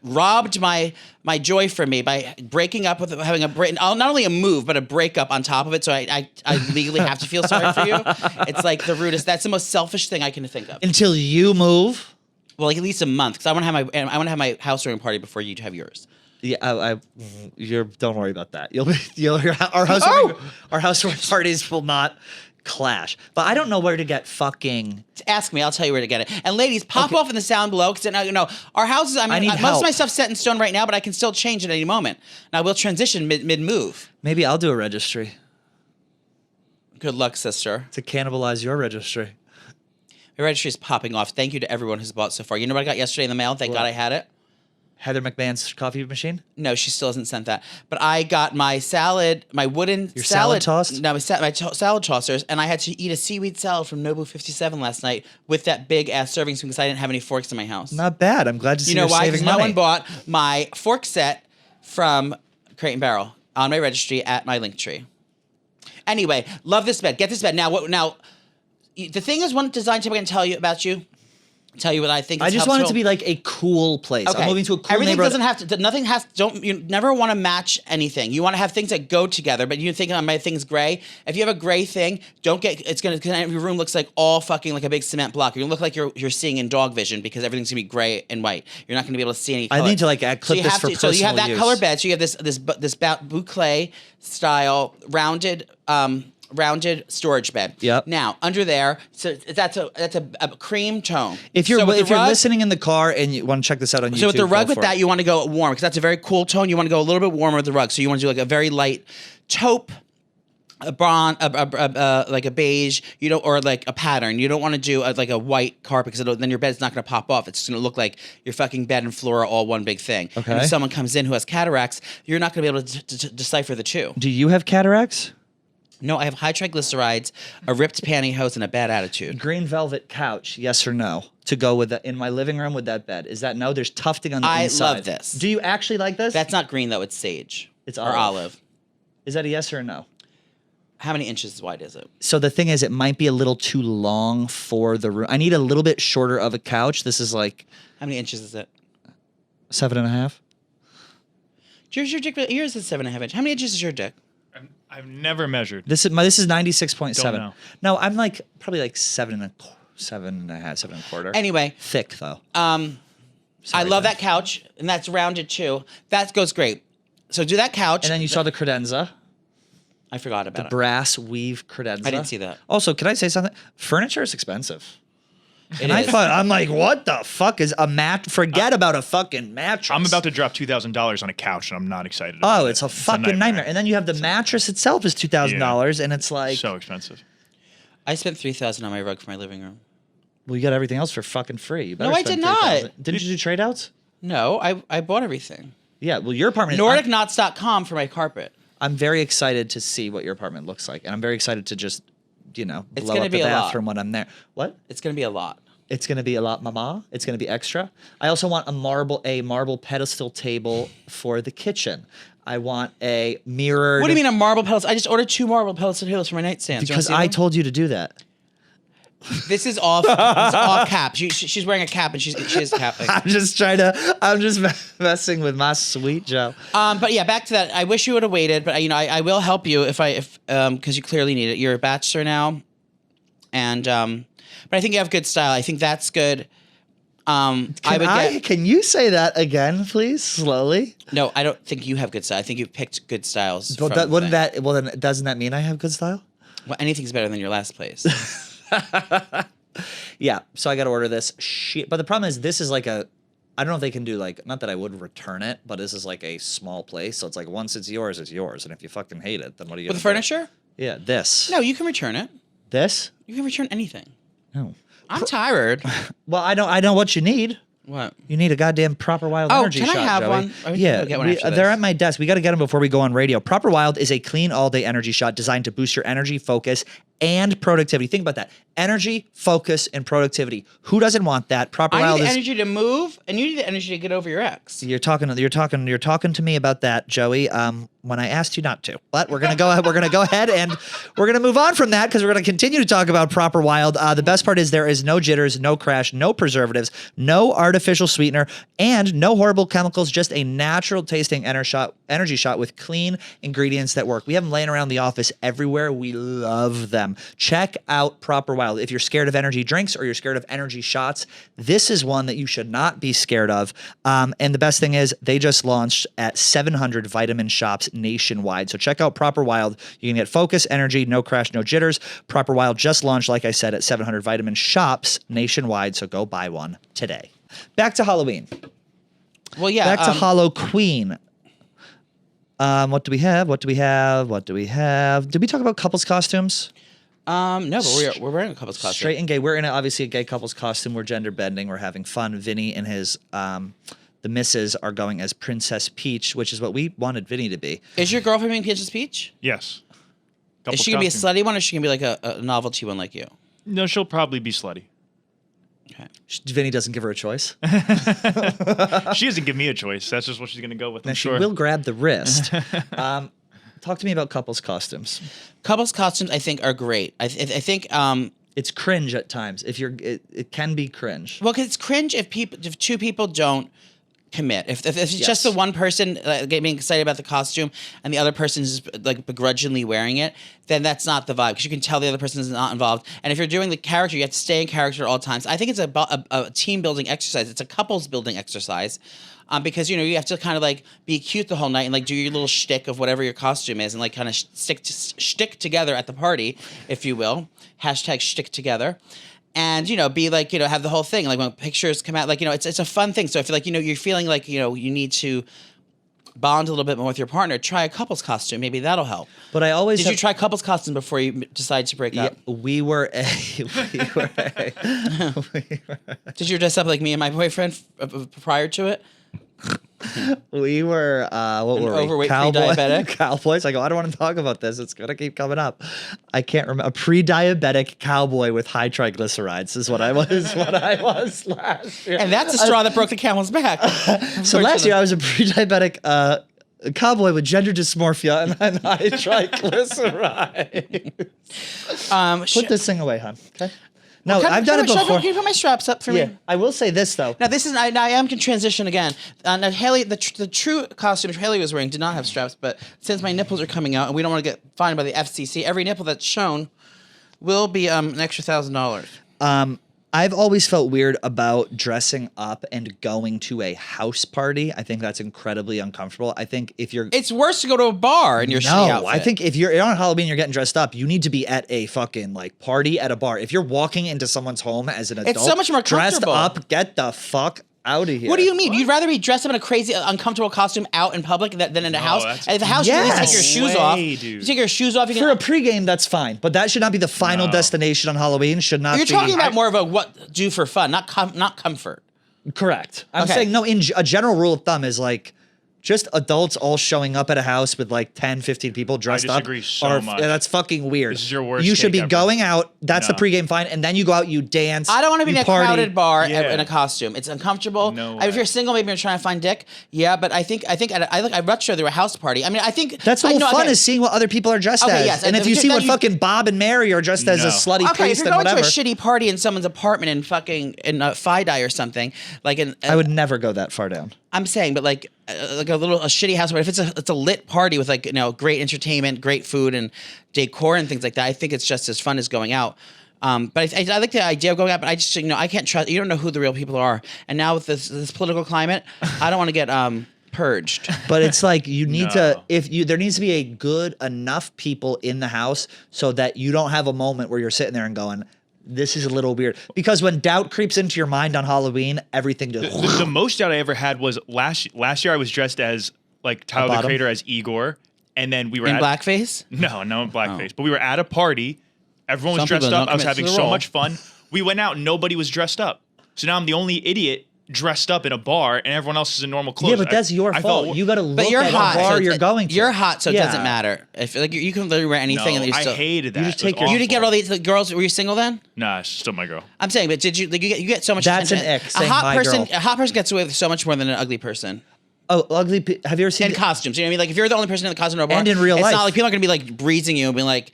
S2: robbed my joy from me by breaking up with having not only a move but a breakup on top of it. So I legally have to feel sorry for you. It's like the rudest. That's the most selfish thing I can think of.
S1: Until you move.
S2: Well, like at least a month because I want to have my housewarming party before you have yours.
S1: Yeah, don't worry about that. Our housewarming parties will not clash. But I don't know where to get fucking.
S2: Ask me, I'll tell you where to get it. And ladies, pop off in the sound below because our houses. I mean,
S1: need
S2: most
S1: help.
S2: of my stuff's set in stone right now, but I can still change at any moment. Now we'll transition mid move.
S1: Maybe I'll do a registry
S2: Good luck, sister.
S1: to cannibalize your registry.
S2: My registry is popping off. Thank you to everyone who's bought so far. You know what I got yesterday in the mail? Thank God I had it.
S1: Heather McMahon's coffee machine.
S2: No, she still hasn't sent that. But I got my wooden
S1: Your salad toss?
S2: No, salad tossers, and I had to eat a seaweed salad from Nobu 57 last night with that big ass serving spoon because I didn't have any forks in my house.
S1: Not bad. I'm glad to see
S2: You know
S1: you're
S2: why? Because
S1: saving
S2: no
S1: money.
S2: one bought my fork set from Crate and Barrel on my registry at my link tree. Anyway, love this bed. Get this bed. Now, the thing is, one design tip I can tell you about you. Tell you what I think.
S1: I just want it to be like a cool place.
S2: Okay.
S1: I'm moving to a cool
S2: Everything
S1: neighborhood.
S2: doesn't have to. Nothing has. You never want to match anything. You want to have things that go together. But you think my thing's gray. If you have a gray thing, don't get. It's gonna. Your room looks like all fucking like a big cement block. You're gonna look like you're seeing in dog vision because everything's gonna be gray and white. You're not gonna be able to see any color.
S1: I need to clip this for personal use.
S2: So you have that color bed. So you have this boucle style rounded storage bed.
S1: Yep.
S2: Now under there, so that's a cream tone.
S1: If you're
S2: So
S1: if you're listening in the car and you want to check this out on YouTube,
S2: so with the rug
S1: go
S2: with
S1: for
S2: that,
S1: it.
S2: you want to go warm because that's a very cool tone. You want to go a little bit warmer with the rug. So you want to do like a very light taupe a bronze, like a beige, you don't, or like a pattern. You don't want to do like a white carpet because then your bed's not going to pop off. It's going to look like your fucking bed and floor are all one big thing.
S1: Okay.
S2: And if someone comes in who has cataracts, you're not going to be able to decipher the two.
S1: Do you have cataracts?
S2: No, I have high triglycerides, a ripped pantyhose, and a bad attitude.
S1: Green velvet couch, yes or no? To go with in my living room with that bed. Is that no? There's tufting on the inside.
S2: I love this.
S1: Do you actually like this?
S2: That's not green though, it's sage.
S1: It's
S2: or olive.
S1: Is that a yes or a no?
S2: How many inches wide is it?
S1: So the thing is, it might be a little too long for the room. I need a little bit shorter of a couch. This is like...
S2: How many inches is it?
S1: 7.5.
S2: Yours is 7.5 inches. How many inches is your dick?
S3: I've never measured.
S1: This is 96.7.
S3: Don't know.
S1: No, I'm like probably like 7.5, 7.25.
S2: Anyway.
S1: Thick though.
S2: I love that couch, and that's rounded too. That goes great. So do that couch.
S1: And then you saw the credenza.
S2: I forgot about it.
S1: Brass weave credenza.
S2: I didn't see that.
S1: Also, can I say something? Furniture is expensive.
S2: It
S1: And
S2: is.
S1: I'm like, what the fuck is a mat? Forget about a fucking mattress.
S3: I'm about to drop $2,000 on a couch, and I'm not excited. About
S1: Oh,
S3: it.
S1: it's a fucking nightmare. And then you have the mattress itself is $2,000, and it's like,
S3: So expensive.
S2: I spent $3,000 on my rug for my living room.
S1: well, you got everything else for fucking free. You better
S2: No, I
S1: spend
S2: did not.
S1: $3,000. Didn't you do trade outs?
S2: No, I bought everything.
S1: Yeah, well, your apartment.
S2: NordicKnots.com for my carpet.
S1: I'm very excited to see what your apartment looks like, and I'm very excited to just, blow
S2: gonna
S1: up
S2: be
S1: the
S2: a lot.
S1: bathroom when I'm there. What?
S2: It's going to be a lot.
S1: It's going to be a lot, mama. It's going to be extra. I also want a marble pedestal table for the kitchen. I want a mirrored.
S2: What do you mean a marble pedestal? I just ordered 2 marble pedestal tables for my nightstand.
S1: Because I told you to do that.
S2: This is all cap. She's wearing a cap and she is capping.
S1: I'm just messing with my sweet Joe.
S2: But yeah, back to that. I wish you would have waited, but I will help you if because you clearly need it. You're a bachelor now, and but I think you have good style. I think that's good.
S1: Can you say that again, please, slowly?
S2: No, I don't think you have good style. I think you've picked good styles.
S1: But then doesn't that mean I have good style?
S2: Well, anything's better than your last place.
S1: Yeah, so I got to order this shit. But the problem is, this is like I don't know if they can do not that I would return it, but this is like a small place. So it's like once it's yours. And if you fucking hate it, then what are you
S2: With the
S1: gonna do?
S2: furniture?
S1: Yeah, this.
S2: No, you can return it.
S1: This?
S2: You can return anything.
S1: No.
S2: I'm tired.
S1: Well, I know what you need.
S2: What?
S1: You need a goddamn Proper Wild
S2: Oh,
S1: energy
S2: can I
S1: shot,
S2: have
S1: Joey.
S2: one? I'll
S1: Yeah,
S2: get one after
S1: they're
S2: this.
S1: at my desk. We got to get them before we go on radio. Proper Wild is a clean all-day energy shot designed to boost your energy, focus, and productivity. Think about that. Energy, focus, and productivity. Who doesn't want that? Proper
S2: I
S1: Wild
S2: need the
S1: is...
S2: energy to move, and you need the energy to get over your ex.
S1: You're talking to me about that, Joey. When I asked you not to, but we're gonna go ahead and we're gonna move on from that because we're gonna continue to talk about Proper Wild. The best part is there is no jitters, no crash, no preservatives, no artificial sweetener, and no horrible chemicals. Just a natural tasting energy shot with clean ingredients that work. We have them laying around the office everywhere. We love them. Check out Proper Wild. If you're scared of energy drinks or you're scared of energy shots, this is one that you should not be scared of. And the best thing is they just launched at 700 vitamin shops nationwide. So check out Proper Wild. You can get focus, energy, no crash, no jitters. Proper Wild just launched, like I said, at 700 vitamin shops nationwide. So go buy one today. Back to Halloween.
S2: Well, yeah.
S1: Back to Hollow Queen. What do we have? Did we talk about couples costumes?
S2: No, but we're wearing a couple's costume.
S1: Straight and gay. We're in obviously a gay couple's costume. We're gender bending. We're having fun. Vinny and his the misses are going as Princess Peach, which is what we wanted Vinny to be.
S2: Is your girlfriend being Princess Peach?
S3: Yes.
S2: Is she gonna be a slutty one, or is she gonna be like a novelty one like you?
S3: No, she'll probably be slutty.
S2: Okay.
S1: Vinny doesn't give her a choice.
S3: She doesn't give me a choice. That's just what she's going to go with.
S1: Now
S3: I'm
S1: she
S3: sure.
S1: will grab the wrist. Talk to me about couples costumes.
S2: Couples costumes, I think, are great. I think.
S1: It's cringe at times. It can be cringe.
S2: Well, because it's cringe if two people don't commit. If it's
S1: Yes.
S2: just the one person getting excited about the costume and the other person is like begrudgingly wearing it, then that's not the vibe because you can tell the other person is not involved. And if you're doing the character, you have to stay in character at all times. I think it's a team building exercise. It's a couples building exercise. Because you have to kind of like be cute the whole night and like do your little shtick of whatever your costume is and like kind of stick together at the party, if you will. Hashtag shtick together. And, be like, have the whole thing. Like when pictures come out, like, it's a fun thing. So I feel like, you're feeling like, you need to bond a little bit more with your partner, try a couple's costume. Maybe that'll help.
S1: But I always
S2: Did you try couple's costume before you decided to break up?
S1: we were
S2: Did you dress up like me and my boyfriend prior to it?
S1: we were what were we?
S2: Overweight pre-diabetic?
S1: Cowboys. I go, I don't want to talk about this. It's gonna keep coming up. I can't remember. A pre-diabetic cowboy with high triglycerides is what I was. What I was last year.
S2: And that's the straw that broke the camel's back.
S1: So last year I was a pre-diabetic cowboy with gender dysmorphia and high triglycerides. Put this thing away, hon. Okay. No, I've done it before.
S2: Can you put my straps up for
S1: Yeah,
S2: me?
S1: I will say this though.
S2: Now this is I am going to transition again. Now Hailey, the true costume Hailey was wearing did not have straps, but since my nipples are coming out and we don't want to get fined by the FCC, every nipple that's shown will be an extra $1,000.
S1: I've always felt weird about dressing up and going to a house party. I think that's incredibly uncomfortable. I think if you're
S2: It's worse to go to a bar in your shitty outfit.
S1: I think if you're on Halloween, you're getting dressed up. You need to be at a fucking like party at a bar. If you're walking into someone's home as an adult,
S2: so much more
S1: dressed
S2: comfortable.
S1: up, get the fuck out of here.
S2: What do you mean? You'd rather be dressed up in a crazy, uncomfortable costume out in public than in a house?
S3: that's-
S2: At the house, you at least take your
S1: Yes.
S2: shoes
S3: No
S2: off.
S3: way,
S2: You
S3: dude.
S2: take your shoes off. You can,
S1: For a pregame, that's fine, but that should not be the final
S3: No.
S1: destination on Halloween. Should not.
S2: you're
S1: be
S2: talking about more of a what do for fun, not comfort.
S1: Correct. I'm
S2: Okay.
S1: saying no. A general rule of thumb is like just adults all showing up at a house with like 10, 15 people dressed up.
S3: disagree so much.
S1: That's fucking weird.
S3: This is your worst
S1: You should
S3: take
S1: be
S3: ever.
S1: going out. That's the
S3: No.
S1: pregame fine, and then you go out. You dance.
S2: I don't want to be
S1: you
S2: in a
S1: party.
S2: crowded bar
S3: Yeah.
S2: in a costume. It's uncomfortable.
S3: No
S2: If
S3: way.
S2: you're single, maybe you're trying to find dick. Yeah, but I think I'd much rather a house party. I mean, I think
S1: That's the
S2: I
S1: whole
S2: know,
S1: fun
S2: okay.
S1: is seeing what other people are dressed
S2: Okay,
S1: as.
S2: yes,
S1: and
S2: and
S1: if you
S2: if
S1: see
S2: you-
S1: what
S2: then you-
S1: fucking Bob and Mary are dressed as a
S3: No.
S1: slutty
S2: Okay, if
S1: priest
S2: you're
S1: and
S2: going
S1: whatever,
S2: to a shitty party in someone's apartment in fucking Fi-Dye or something, like
S1: I would never go that far down.
S2: I'm saying, but like a shitty house party. If it's a lit party with like great entertainment, great food, and decor and things like that, I think it's just as fun as going out. But I like the idea of going out, but I just I can't trust. You don't know who the real people are, and now with this political climate, I don't want to get purged.
S1: But it's like you need
S3: No.
S1: there needs to be a good enough people in the house so that you don't have a moment where you're sitting there and going, this is a little weird. Because when doubt creeps into your mind on Halloween, everything just
S3: The most doubt I ever had was last year I was dressed as like Tyler the
S1: bottom?
S3: Creator as Igor, and then we were
S2: In
S3: at
S2: blackface?
S3: No, no in blackface. But we were at a party. Everyone was
S2: Some
S3: dressed
S2: people
S3: up.
S2: don't
S3: I was
S2: commit to
S3: having
S2: the
S3: so
S2: role.
S3: much fun. We went out and nobody was dressed up. So now I'm the only idiot dressed up in a bar, and everyone else is in normal clothes.
S1: Yeah, but that's your
S3: I
S1: fault.
S3: felt-
S1: You got to look
S2: But you're
S1: at
S2: hot.
S1: the bar
S2: so
S1: you're
S2: it-
S1: going to.
S2: You're hot, so it
S1: Yeah.
S2: doesn't matter. If like you can literally wear anything,
S3: No,
S2: and you
S3: I
S2: still
S3: hated that.
S1: You just
S3: It was
S1: take your-
S2: You didn't get
S3: awful.
S2: all these girls. Were you single then?
S3: Nah, it's still my girl.
S2: I'm saying, but did you like you get so much?
S1: That's
S2: attention.
S1: an ick, saying my girl.
S2: A hot person gets away with so much more than an ugly person.
S1: Oh, ugly. Have you ever seen
S2: In costumes, you know what I mean? Like if you're the only person in the costume in a bar,
S1: And in real
S2: it's
S1: life.
S2: not like people are gonna be like breezing you and being like,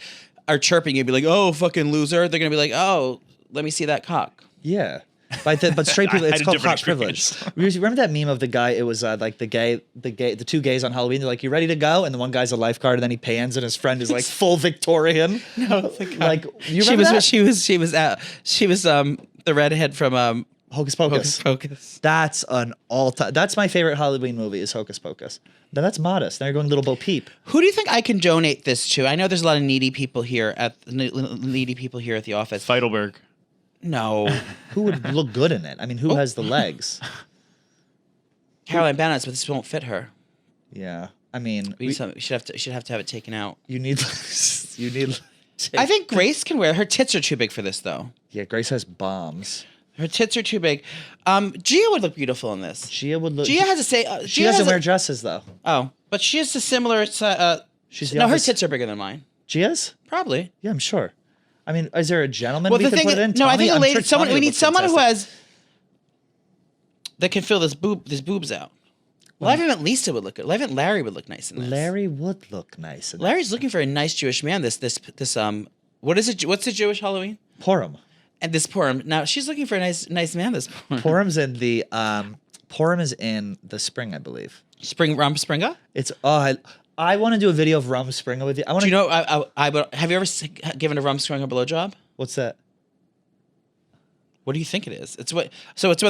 S2: or chirping you, and be like, oh fucking loser. They're gonna be like, oh, let me see that cock.
S1: Yeah. But straight people,
S3: I
S1: it's
S3: had a
S1: called
S3: different
S1: hot privilege. Remember that meme of the guy? It was like the two gays on Halloween. They're like, "You ready to go?" And the one guy's a lifeguard, and then he pans, and his friend is like full Victorian.
S2: No,
S1: Like you remember that?
S2: She was the redhead from
S1: Hocus Pocus.
S2: Hocus Pocus.
S1: That's an all-time. That's my favorite Halloween movie is Hocus Pocus. Now that's modest. Now you're going Little Bo Peep.
S2: Who do you think I can donate this to? I know there's a lot of needy people here at the office.
S3: Feidelberg.
S2: No,
S1: Who would look good in it? I mean, who has the legs?
S2: Caroline Bennett, but this won't fit her.
S1: Yeah. I mean,
S2: We should have to have it taken out.
S1: you need. You need.
S2: I think Grace can wear. Her tits are too big for this, though.
S1: Yeah, Grace has bombs.
S2: Her tits are too big. Gia would look beautiful in this.
S1: Gia would look.
S2: Gia has a say.
S1: She doesn't wear dresses though.
S2: Oh, but she has a similar.
S1: She's the
S2: no, her
S1: opposite.
S2: tits are bigger than mine.
S1: Gia's?
S2: Probably.
S1: Yeah, I'm sure. I mean, is there a gentleman
S2: Well,
S1: we
S2: the
S1: could
S2: thing
S1: put
S2: is,
S1: in?
S2: no, I
S1: Tommy?
S2: think a
S1: I'm
S2: lady.
S1: sure
S2: Someone.
S1: Tommy
S2: We
S1: would
S2: need
S1: look
S2: someone who
S1: fantastic.
S2: has that can fill this boobs out. Well, I think Lisa would look good. I think Larry would look nice in this.
S1: Larry would look nice. In
S2: Larry's looking for a nice Jewish man. This what is it? What's the Jewish Halloween?
S1: Purim.
S2: And this Purim. Now she's looking for a nice man. This Purim.
S1: Purim's in the Purim is in the spring, I believe.
S2: Rumspringa?
S1: It's I want to do a video of Rumspringa with you. I want
S2: Do
S1: to.
S2: you know? Have you ever given a Rumspringa a blowjob?
S1: What's that?
S2: What do you think it is? It's when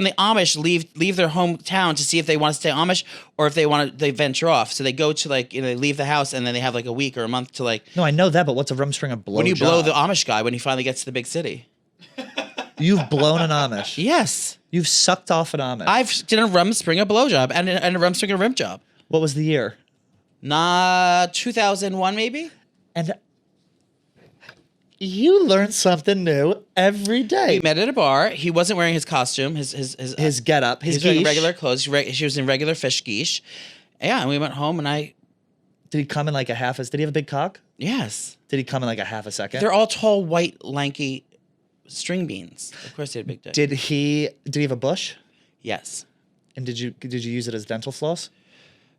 S2: the Amish leave their hometown to see if they want to stay Amish or if they venture off. So they go to they leave the house and then they have like a week or a month to
S1: No, I know that, but what's a Rumspringa blow?
S2: when you blow the Amish guy when he finally gets to the big city.
S1: You've blown an Amish.
S2: Yes,
S1: You've sucked off an Amish.
S2: I've done a Rumspringa blowjob and a Rumspringa rim job.
S1: What was the year?
S2: 2001 maybe.
S1: And you learn something new every day.
S2: We met at a bar. He wasn't wearing his costume, his
S1: Get up,
S2: He was wearing regular clothes. She was in regular fish geesh. Yeah, and we went home, and
S1: Did he come in like a half a? Did he have a big cock?
S2: yes,
S1: Did he come in like a half a second?
S2: they're all tall, white, lanky string beans. Of course, they had a big dick.
S1: Did he have a bush?
S2: Yes.
S1: And did you use it as dental floss?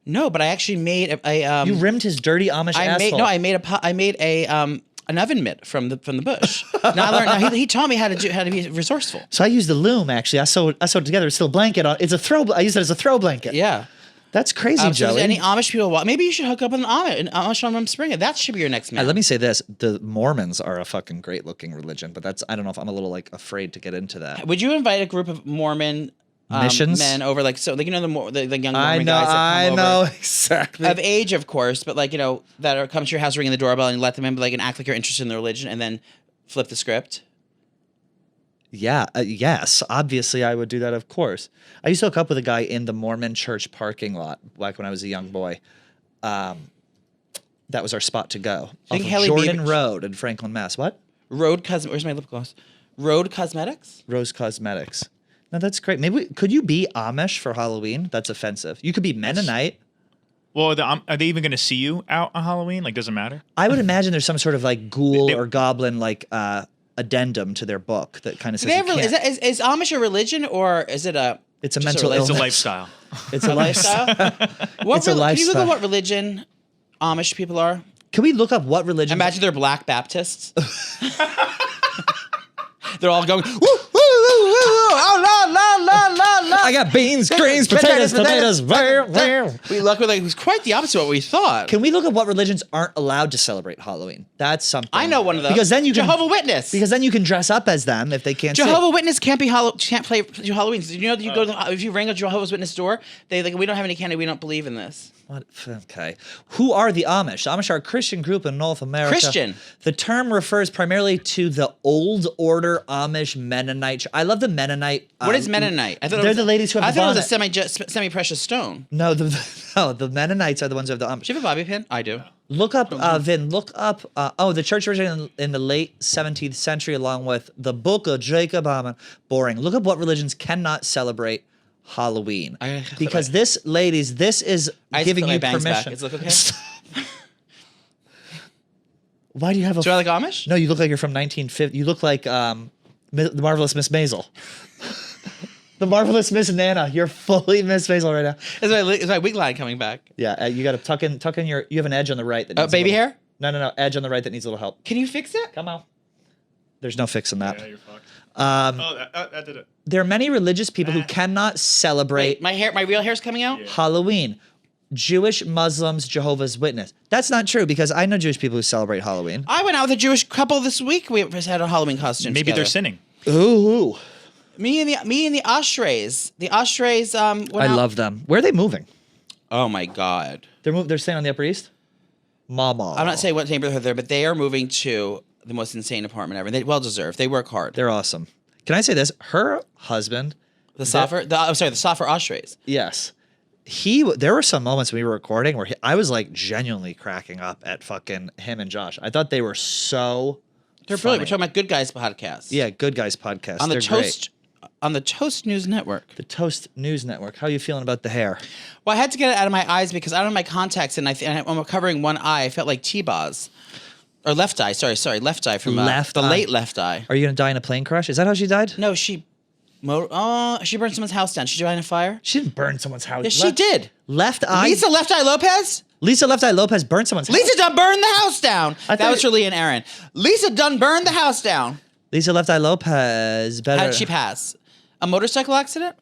S2: No, but I actually made a
S1: You rimmed his dirty Amish asshole.
S2: I made an oven mitt from the bush. Now I learned. Now he taught me how to be resourceful.
S1: So I used the loom actually. I sewed it together. It's still a blanket on. It's a throw. I used it as a throw blanket.
S2: Yeah.
S1: That's crazy,
S2: So
S1: Joey.
S2: if any Amish people, maybe you should hook up with an Amish on Springer. That should be your next man.
S1: Let me say this: the Mormons are a fucking great looking religion, but I don't know if I'm a little like afraid to get into that.
S2: Would you invite a group of Mormon
S1: Missions?
S2: men over, like the young Mormon
S1: I know,
S2: guys that come over?
S1: exactly.
S2: Of age, of course, but that come to your house ringing the doorbell and you let them in, and act like you're interested in the religion, and then flip the script.
S1: Yeah, yes. Obviously, I would do that. Of course, I used to hook up with a guy in the Mormon church parking lot, like when I was a young boy. That was our spot to go.
S2: Think
S1: Off of
S2: Hailey
S1: Jordan
S2: Bieber-
S1: Road in Franklin, Mass. What?
S2: Where's my lip gloss? Road Cosmetics.
S1: Rose Cosmetics. No, that's great. Could you be Amish for Halloween? That's offensive. You could be Mennonite.
S3: Well, are they even going to see you out on Halloween? Like, does it matter?
S1: I would imagine there's some sort of like ghoul
S3: They-
S1: or goblin like addendum to their book that kind of says you can't.
S2: Is Amish a religion, or is it a?
S1: It's a
S2: just
S1: mental
S3: It's a
S1: illness.
S3: lifestyle.
S1: It's a lifestyle.
S2: What
S1: It's a
S2: Can you
S1: lifestyle.
S2: Google what religion Amish people are?
S1: Can we look up what religion?
S2: Imagine they're Black Baptists. They're all going, woo, woo, woo, woo, oh, la, la, la, la, la.
S1: I got beans, greens, potatoes.
S2: We look like it was quite the opposite of what we thought.
S1: Can we look at what religions aren't allowed to celebrate Halloween? That's something.
S2: I know one of them.
S1: Because then you can
S2: Jehovah Witness.
S1: Because then you can dress up as them if they can't.
S2: Jehovah Witness can't do Halloween. You know, you go to if you ring a Jehovah's Witness door, they we don't have any candy. We don't believe in this.
S1: What? Okay. Who are the Amish? The Amish are a Christian group in North America.
S2: Christian.
S1: The term refers primarily to the old order Amish Mennonite. I love the Mennonite.
S2: What is Mennonite? I thought
S1: they're the ladies who have
S2: I
S1: the
S2: thought it was
S1: bonnet.
S2: a semi-precious stone.
S1: No, the Mennonites are the ones who have the Amish.
S2: Do you have a bobby pin? I do.
S1: Look up, Vin, look up, the church originated in the late 17th century along with the Book of Jacob. Boring. Look up what religions cannot celebrate Halloween. Because this is
S2: I
S1: giving
S2: put my
S1: you
S2: bangs back.
S1: permission.
S2: Does it look okay?
S1: Why do you have a...
S2: Do I like Amish?
S1: No, you look like you're from 1950. You look like the Marvelous Miss Maisel. The Marvelous Miss Nana. You're fully Miss Maisel right now.
S2: Is my wig line coming back?
S1: Yeah, you got to tuck in your... You have an edge on the right. That needs a
S2: Baby
S1: little-
S2: hair?
S1: No. Edge on the right that needs a little help.
S2: Can you fix it?
S1: Come on. There's no fixing that.
S3: Yeah, you're fucked. That did it.
S1: There are many religious people who cannot celebrate
S2: My real hair's coming out?
S1: Halloween. Jewish, Muslims, Jehovah's Witness. That's not true because I know Jewish people who celebrate Halloween.
S2: I went out with a Jewish couple this week. We just had a Halloween costume.
S3: Maybe
S2: together.
S3: they're sinning.
S1: Ooh.
S2: Me and the Ashrays. The Ashrays. Went
S1: I
S2: out-
S1: love them. Where are they moving?
S2: Oh my God.
S1: They're staying on the Upper East? Mama.
S2: I'm not saying what neighborhood they're, but they are moving to the most insane apartment ever. They well deserved. They work hard.
S1: They're awesome. Can I say this? Her husband,
S2: The Safar Ashrays.
S1: yes. There were some moments when we were recording where I was like genuinely cracking up at fucking him and Josh. I thought they were so
S2: They're
S1: funny.
S2: brilliant. We're talking about Good Guys podcast.
S1: Yeah, Good Guys podcast.
S2: On the
S1: They're
S2: Toast on the Toast News Network.
S1: great. The Toast News Network. How are you feeling about the hair?
S2: Well, I had to get it out of my eyes because I don't have my contacts and I'm covering one eye. I felt like T-Boz. Or left eye. Sorry, left eye from
S1: Left
S2: the
S1: eye.
S2: late left eye.
S1: Are you gonna die in a plane crash? Is that how she died?
S2: No, she burned someone's house down. She died in a fire.
S1: She didn't burn someone's house.
S2: Yes, she did.
S1: Left eye.
S2: Lisa Left Eye Lopez.
S1: Lisa Left Eye Lopez burned someone's house.
S2: Lisa done burned the house down.
S1: I
S2: That
S1: thought
S2: was for Lee and Aaron. Lisa done burned the house down.
S1: Lisa Left Eye Lopez.
S2: How did she pass? A motorcycle accident?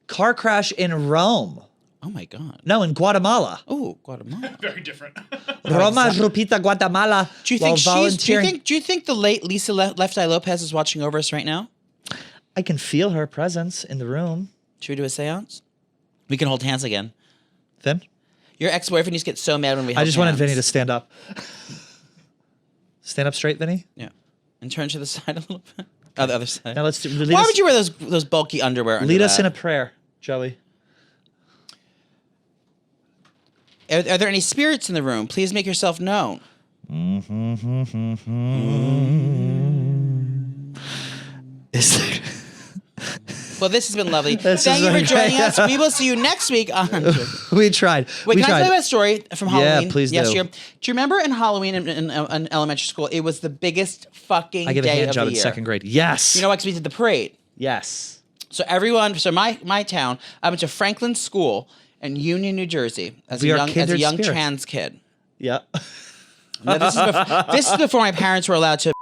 S1: Car crash in Rome.
S2: Oh my God.
S1: No, in Guatemala.
S2: Oh, Guatemala.
S3: Very different.
S1: Roma, Rupita, Guatemala.
S2: Do you
S1: while
S2: think
S1: volunteering.
S2: do you think the late Lisa Left Eye Lopez is watching over us right now?
S1: I can feel her presence in the room.
S2: Should we do a seance? We can hold hands again.
S1: Vin?
S2: Your ex-boyfriend used to get so mad when we held
S1: I just wanted
S2: hands.
S1: Vinny to stand up. Stand up straight, Vinny.
S2: Yeah. And turn to the side a little bit. Oh, the other side.
S1: Now let's lead
S2: Why
S1: us,
S2: would you wear those bulky underwear under
S1: lead us
S2: that?
S1: in a prayer, Joey.
S2: Are there any spirits in the room? Please make yourself known.
S1: Is there...
S2: Well, this has been lovely.
S1: This
S2: Thank
S1: is
S2: you for
S1: really
S2: joining
S1: great.
S2: us. We will see you next week on...
S1: We tried.
S2: Wait,
S1: we
S2: can I
S1: tried.
S2: tell you a story from Halloween?
S1: Yeah, please do.
S2: year? Do you remember in Halloween in elementary school, it was the biggest fucking
S1: I gave a
S2: day
S1: hand
S2: of
S1: job
S2: the
S1: in
S2: year.
S1: second grade. Yes.
S2: You know what? 'Cause we did the parade.
S1: Yes.
S2: So my town, I went to Franklin School in Union, New Jersey, as
S1: We
S2: a
S1: are
S2: young
S1: kindred spirits.
S2: trans kid.
S1: Yeah.
S2: Now, this is before my parents were allowed to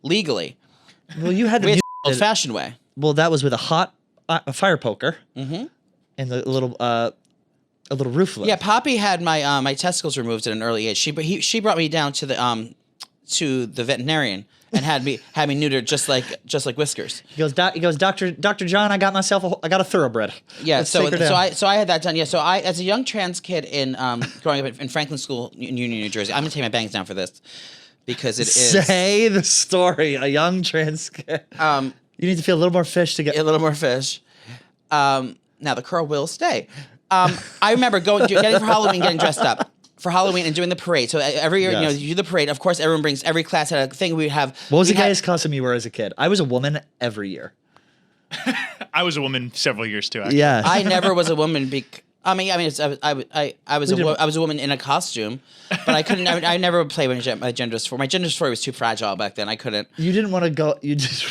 S2: legally.
S1: Well, you had
S2: We had
S1: the
S2: old-fashioned way.
S1: well, that was with a fire poker and a little roof lift.
S2: Yeah, Poppy had my testicles removed at an early age. She brought me down to the veterinarian and had me neutered just like Whiskers.
S1: He goes, Dr. John, I got a thoroughbred.
S2: Yeah,
S1: Let's
S2: so
S1: take her down."
S2: I had that done. Yeah, so I, as a young trans kid in growing up in Franklin School in Union, New Jersey, I'm gonna take my bangs down for this because it is
S1: Say the story. A young trans kid. You need to feel a little more fish to get.
S2: a little more fish. Now the curl will stay. I remember getting for Halloween, getting dressed up for Halloween and doing the parade. So every year,
S1: Yes.
S2: you do the parade. Of course, every class had a thing. We'd have.
S1: What was the
S2: we'd have-
S1: gayest costume you were as a kid? I was a woman every year.
S3: I was a woman several years too. Actually.
S1: Yes.
S2: I never was a woman. I was
S1: didn't-
S2: I was a woman in a costume, but I couldn't. I never would play my gender dysphoria. My gender dysphoria was too fragile back then. I couldn't.
S1: You didn't want to go. You just.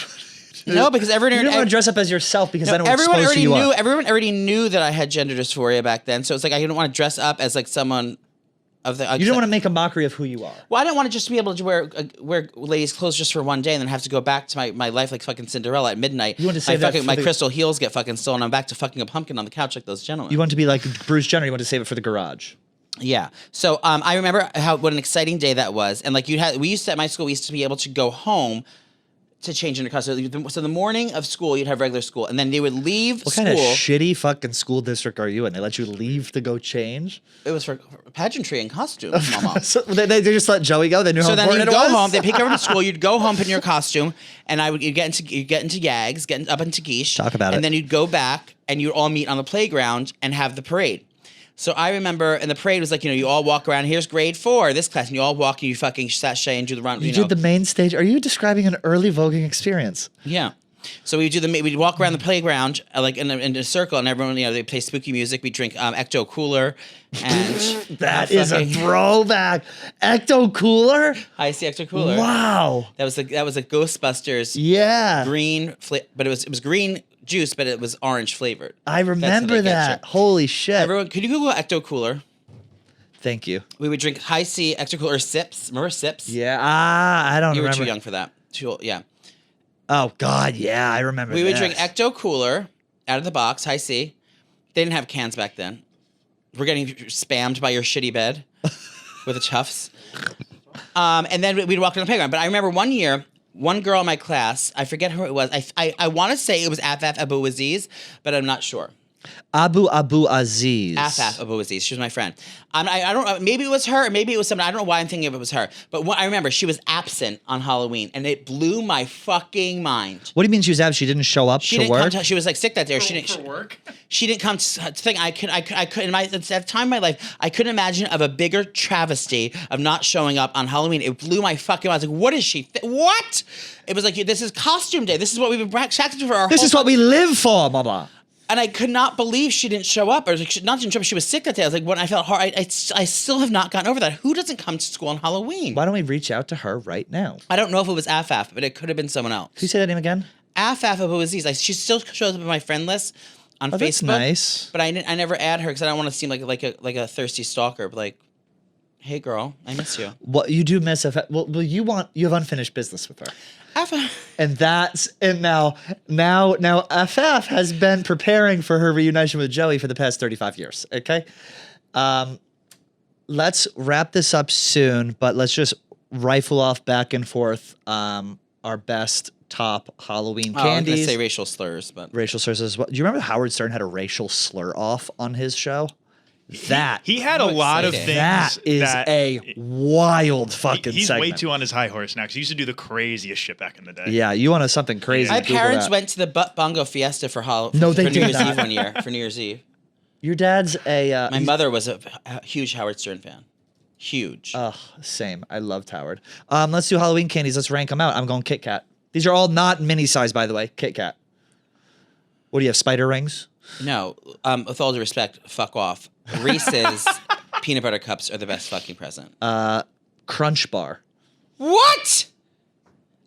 S2: No, because
S1: You didn't want to dress up as yourself because then it would
S2: everyone
S1: expose
S2: already
S1: who you
S2: knew.
S1: are.
S2: Everyone already knew that I had gender dysphoria back then. So it's like I didn't want to dress up as like someone of the.
S1: You didn't want to make a mockery of who you are.
S2: Well, I didn't want to just be able to wear ladies' clothes just for one day and then have to go back to my life like fucking Cinderella at midnight.
S1: You wanted to save that for
S2: my
S1: the-
S2: crystal heels get fucking stolen. I'm back to fucking a pumpkin on the couch like those gentlemen.
S1: You want to be like Bruce Jenner. You want to save it for the garage.
S2: Yeah. So I remember what an exciting day that was, and like we used to at my school, we used to be able to go home to change into costume. So the morning of school, you'd have regular school, and then they would leave
S1: What
S2: school.
S1: kind of shitty fucking school district are you in? They let you leave to go change?
S2: It was for pageantry and costumes, mama.
S1: So they just let Joey go. They knew how
S2: So then
S1: important
S2: you'd
S1: it
S2: go
S1: was?
S2: home. They pick you up to school. You'd go home, put in your costume, and you'd get into Yags, get up into Geesh.
S1: Talk about
S2: and
S1: it.
S2: then you'd go back, and you'd all meet on the playground and have the parade. So I remember, and the parade was like, you all walk around. Here's grade 4, this class, and you all walk and you fucking sashay and do the run.
S1: You
S2: know.
S1: did the main stage. Are you describing an early voguing experience?
S2: Yeah. So we'd walk around the playground like in a circle, and everyone, they play spooky music. We drink Ecto Cooler, and
S1: That is a throwback. Ecto Cooler?
S2: I see Ecto Cooler.
S1: Wow.
S2: That was a Ghostbusters
S1: Yeah.
S2: green but it was green juice, but it was orange flavored.
S1: I remember
S2: get
S1: that.
S2: you.
S1: Holy shit.
S2: Everyone, could you Google Ecto Cooler?
S1: Thank you.
S2: We would drink High C Ecto Cooler sips. Remember sips?
S1: Yeah. I don't
S2: You were
S1: remember.
S2: too young for that. Too old, yeah.
S1: Oh, God. Yeah, I remember
S2: We would
S1: this.
S2: drink Ecto Cooler out of the box, High C. They didn't have cans back then. We're getting spammed by your shitty bed with the chuffs. And then we'd walk down the playground. But I remember one year, one girl in my class, I forget who it was. I want to say it was Afaf Abu Aziz, but I'm not sure.
S1: Abu Aziz.
S2: Afaf Abu Aziz. She was my friend. I don't know. Maybe it was her, or maybe it was someone. I don't know why I'm thinking it was her. But I remember she was absent on Halloween, and it blew my fucking mind.
S1: What do you mean she was absent? She didn't show up
S2: She
S1: to
S2: didn't
S1: work?
S2: come. She was like sick that day. Or she didn't.
S3: For work?
S2: She didn't come to thing. I couldn't. At that time in my life, I couldn't imagine of a bigger travesty of not showing up on Halloween. It blew my fucking mind. I was like, what is she? What? It was like, this is costume day. This is what we've been practicing for our
S1: This
S2: whole
S1: is what we live for, mama.
S2: And I could not believe she didn't show up, or like, not didn't show up. She was sick that day. I was like, when I felt hard, I still have not gotten over that. Who doesn't come to school on Halloween?
S1: Why don't we reach out to her right now?
S2: I don't know if it was Afaf, but it could have been someone else.
S1: Can you say that name again?
S2: Afaf Abu Aziz. She still shows up in my friend list on
S1: Oh,
S2: Facebook.
S1: that's nice.
S2: But I never add her because I don't want to seem like a thirsty stalker. But like, hey girl, I miss you.
S1: What you do miss well you have unfinished business with her.
S2: Afaf.
S1: And now FF has been preparing for her reunition with Joey for the past 35 years. Okay. Let's wrap this up soon, but let's just rifle off back and forth our best top Halloween
S2: Oh, I was
S1: candies.
S2: gonna say racial slurs, but
S1: Racial slurs as well. Do you remember Howard Stern had a racial slur off on his show? That
S3: He had a lot of
S2: exciting.
S3: things.
S1: that is a wild fucking
S3: He's
S1: segment.
S3: way too on his high horse now because he used to do the craziest shit back in the day.
S1: Yeah, you want something crazy?
S2: my
S1: Google
S2: parents
S1: that.
S2: went to the Butt Bongo Fiesta for
S1: No, they
S2: for New
S1: did
S2: Year's
S1: not.
S2: Eve one year. For New Year's Eve.
S1: Your dad's a
S2: My mother was a huge Howard Stern fan. Huge.
S1: same. I loved Howard. Let's do Halloween candies. Let's rank them out. I'm going Kit Kat. These are all not mini size, by the way. Kit Kat. What do you have? Spider rings?
S2: No, with all due respect, fuck off. Reese's peanut butter cups are the best fucking present.
S1: Crunch bar.
S2: What?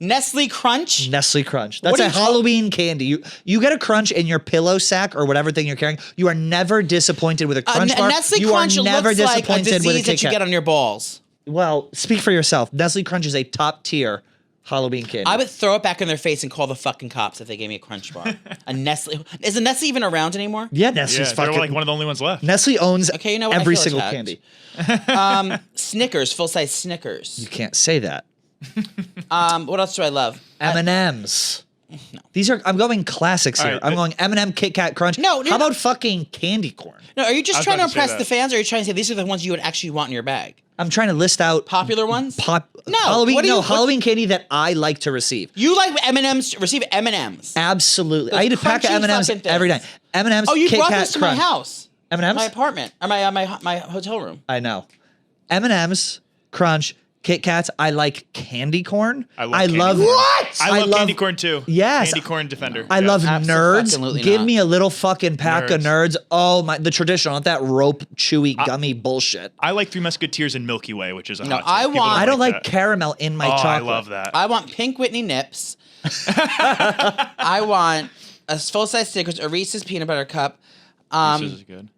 S2: Nestle Crunch?
S1: Nestle Crunch. That's
S2: What are
S1: a
S2: you
S1: Halloween candy. You get a Crunch in your pillow sack or whatever thing you're carrying. You are never disappointed with a Crunch bar.
S2: Nestle
S1: you
S2: Crunch
S1: are never
S2: looks like a
S1: disappointed with a
S2: disease that
S1: Kit
S2: you
S1: Kat.
S2: get on your balls.
S1: Well, speak for yourself. Nestle Crunch is a top tier Halloween candy.
S2: I would throw it back in their face and call the fucking cops if they gave me a Crunch bar. A Nestle. Isn't Nestle even around anymore?
S1: Yeah, Nestle's
S3: Yeah, they're
S1: fucking.
S3: like one of the only ones left.
S1: Nestle owns
S2: Okay, you know what? I
S1: every
S2: feel
S1: single
S2: attacked.
S1: candy.
S2: Snickers, full-size Snickers.
S1: You can't say that.
S2: What else do I love?
S1: M&M's. These are. I'm going classics here.
S3: All right,
S1: I'm going M&M, Kit Kat, Crunch.
S2: No,
S1: How about fucking candy corn?
S2: No, are you
S3: I
S2: just
S3: was
S2: trying to
S3: about to say
S2: impress
S3: that.
S2: the fans, or are you trying to say these are the ones you would actually want in your bag?
S1: I'm trying to list out
S2: Popular ones? No,
S1: Halloween.
S2: what do you-
S1: Halloween candy that I like to receive.
S2: You like M&M's? Receive M&M's.
S1: Absolutely.
S2: Those
S1: I eat a pack of
S2: crunchy
S1: M&M's
S2: fucking things.
S1: every night. M&M's,
S2: Oh, you
S1: Kit
S2: brought
S1: Kat,
S2: this to
S1: Crunch.
S2: my house,
S1: M&M's?
S2: my apartment, or my hotel room.
S1: I know. M&M's, Crunch, Kit Kats. I like candy corn.
S3: I love candy
S1: love
S3: corn.
S2: What?
S3: I love candy corn too.
S1: Yes.
S3: Candy corn defender.
S1: I
S3: Yeah.
S1: love nerds.
S2: Abso-fucking-lutely
S1: Give
S2: not.
S1: me a little fucking pack of nerds. Oh my, the traditional, not that rope chewy gummy bullshit.
S3: I like Three Musketeers and Milky Way, which is a
S2: No,
S3: hot take.
S2: I
S3: People
S2: want-
S1: I don't like
S3: that.
S1: caramel in my
S3: Oh,
S1: chocolate.
S3: I love that.
S2: I want pink Whitney Nips. I want a full-size Snickers, a Reese's peanut butter cup.
S3: This is good.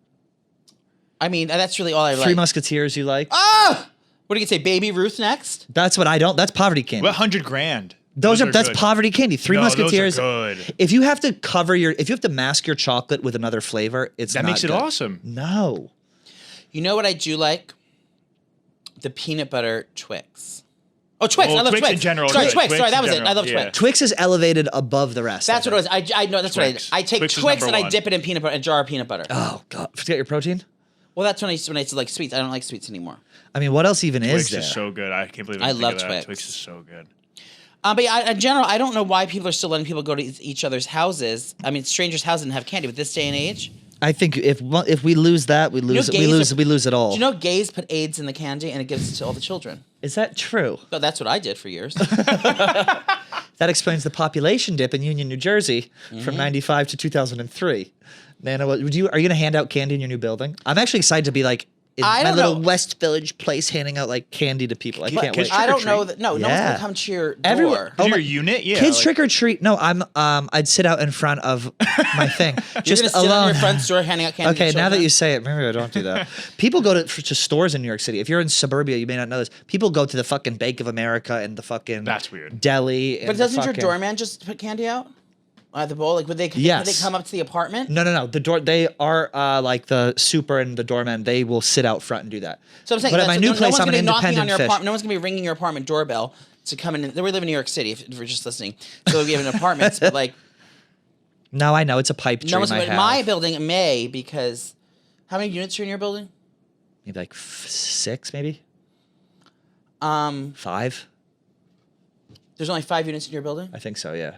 S2: I mean, that's really all I like.
S1: Three Musketeers you like?
S2: Oh! What do you say, Baby Ruth next?
S1: That's what I don't. That's poverty candy.
S3: What, 100 grand?
S1: That's
S3: good.
S1: poverty candy. Three
S3: No, those are
S1: Musketeers.
S3: good.
S1: If you have to if you have to mask your chocolate with another flavor, it's
S3: That
S1: not
S3: makes it
S1: good.
S3: awesome.
S1: No.
S2: You know what I do like? The peanut butter Twix. Oh, Twix!
S3: Well,
S2: I love
S3: Twix
S2: Twix.
S3: in general,
S2: Sorry,
S3: good.
S2: Twix.
S3: Twix
S2: Sorry,
S3: in
S2: that was it.
S3: general,
S2: I love
S3: yeah.
S2: Twix.
S1: Twix is elevated above the rest.
S2: That's
S1: I
S2: what it
S1: think.
S2: was. I know. That's
S3: Twix.
S2: what I take
S3: Twix is
S2: Twix and
S3: number
S2: I
S3: one.
S2: dip it in peanut butter, a jar of peanut butter.
S1: Oh god, forget your protein.
S2: Well, that's when I used to like sweets. I don't like sweets anymore.
S1: I mean, what else even
S3: Twix
S1: is there?
S3: is so good. I can't believe
S2: I
S3: I didn't
S2: love
S3: think of that.
S2: Twix.
S3: Twix is so good.
S2: But yeah, in general, I don't know why people are still letting people go to each other's houses. I mean, strangers' houses and have candy. With this day and age,
S1: I think if we lose that, we lose
S2: gays
S1: we lose it all.
S2: do you know gays put AIDS in the candy and it gives it to all the children?
S1: Is that true?
S2: But that's what I did for years.
S1: That explains the population dip in Union, New Jersey,
S2: Mm-hmm.
S1: from '95 to 2003. Nana, are you going to hand out candy in your new building? I'm actually excited to be like in
S2: I
S1: my
S2: don't
S1: little
S2: know.
S1: West Village place, handing out like candy to people. I can't wait.
S2: I don't
S3: Trick or
S2: know
S3: treat.
S2: that. No one's
S1: Yeah.
S2: gonna come to your door.
S1: Everyone-
S3: Oh,
S1: Oh
S3: your
S1: my-
S3: unit? Yeah.
S1: Kids
S3: like-
S1: trick or treat. No, I'd sit out in front of my thing,
S2: You're
S1: just
S2: gonna sit
S1: alone.
S2: on your front door handing out candy.
S1: Okay,
S2: to
S1: now that
S2: children?
S1: you say it, maybe I don't do that. People go to stores in New York City. If you're in suburbia, you may not know this. People go to the fucking Bank of America and the fucking
S3: That's weird.
S1: deli. And
S2: But doesn't
S1: the
S2: your
S1: fucking,
S2: doorman just put candy out at the bowl? Like, would they
S1: Yes.
S2: come up to the apartment?
S1: No. The door. They are like the super and the doorman. They will sit out front and do that.
S2: So I'm saying,
S1: but at my new place,
S2: no one's
S1: I'm an
S2: gonna be knocking on
S1: independent
S2: your
S1: fish.
S2: apartment. No one's gonna be ringing your apartment doorbell to come in. We live in New York City. If we're just listening, so we have an apartment. But like,
S1: No, I know it's a pipe dream.
S2: no one's
S1: I
S2: in
S1: have.
S2: my building may because how many units are in your building?
S1: Maybe like 6, maybe
S2: 5.
S1: 5.
S2: There's only 5 units in your building,
S1: I think so. Yeah.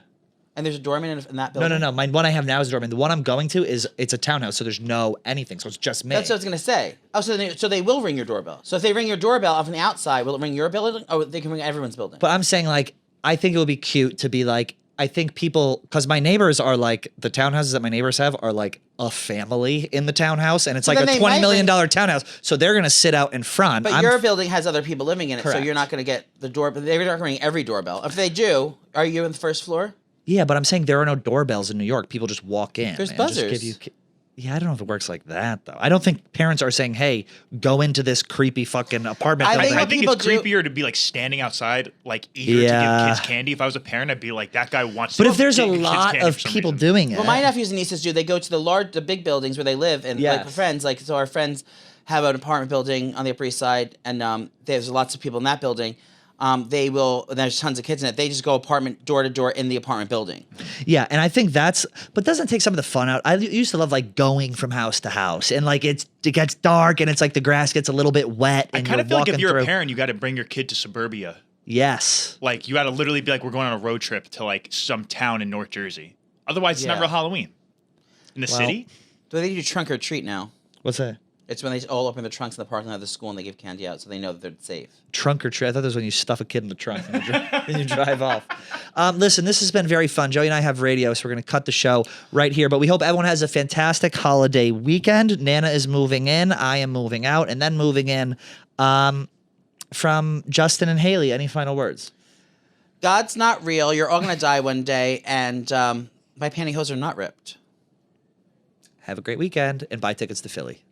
S2: and there's a doorman in that
S1: No,
S2: building.
S1: no. My one I have now is a doorman. The one I'm going to it's a townhouse, so there's no anything. So it's just me.
S2: That's what I was gonna say. Oh, so they will ring your doorbell. So if they ring your doorbell off on the outside, will it ring your building? Oh, they can ring everyone's building.
S1: But I'm saying like I think it would be cute to be like I think people because my neighbors are like the townhouses that my neighbors have are like a family in the townhouse, and it's
S2: So
S1: like
S2: then
S1: a
S2: they
S1: $20
S2: might
S1: million
S2: ring-
S1: townhouse. So they're gonna sit out in front.
S2: But
S1: I'm
S2: your building has other people living in it, so
S1: Correct.
S2: you're not going to get the door. But they're not going to ring every doorbell. If they do, are you on the first floor?
S1: Yeah, but I'm saying there are no doorbells in New York. People just walk in.
S2: There's
S1: and just
S2: buzzers.
S1: give you. Yeah, I don't know if it works like that though. I don't think parents are saying, "Hey, go into this creepy fucking apartment."
S2: I
S1: building."
S2: think
S3: I
S2: what
S3: think
S2: people
S3: it's
S2: do-
S3: creepier to be like standing outside, like eager to
S1: Yeah.
S3: give kids candy. If I was a parent, I'd be like, that guy wants.
S1: But
S3: to
S1: if there's a
S3: give kids
S1: lot
S3: candy
S1: of
S3: for some
S1: people
S3: reason.
S1: doing it,
S2: Well, my nephews and nieces do. They go to the big buildings where they live, and like
S1: Yes.
S2: friends. Like so, our friends have an apartment building on the Upper East Side, and there's lots of people in that building. They will. And there's tons of kids in it. They just go apartment door to door in the apartment building.
S1: yeah, and I think but doesn't it take some of the fun out. I used to love like going from house to house, and like it gets dark, and it's like the grass gets a little bit wet,
S3: I
S1: and
S3: kind
S1: you're
S3: of feel like
S1: walking
S3: if you're
S1: through.
S3: a parent, you got to bring your kid to suburbia.
S1: Yes.
S3: Like you got to literally be like, we're going on a road trip to like some town in North Jersey. Otherwise, it's
S2: Yeah.
S3: not real Halloween. In the
S1: Well,
S3: city,
S2: They do trunk or treat now.
S1: What's that?
S2: It's when they all open the trunks in the parking lot of the school and they give candy out, so they know that they're safe.
S1: Trunk or treat. I thought that was when you stuff a kid in the trunk and you drive off. Listen, this has been very fun. Joey and I have radio, so we're going to cut the show right here. But we hope everyone has a fantastic holiday weekend. Nana is moving in. I am moving out, and then moving in. From Justin and Hailey, any final words?
S2: God's not real. You're all going to die one day, and my pantyhose are not ripped.
S1: Have a great weekend, and buy tickets to Philly.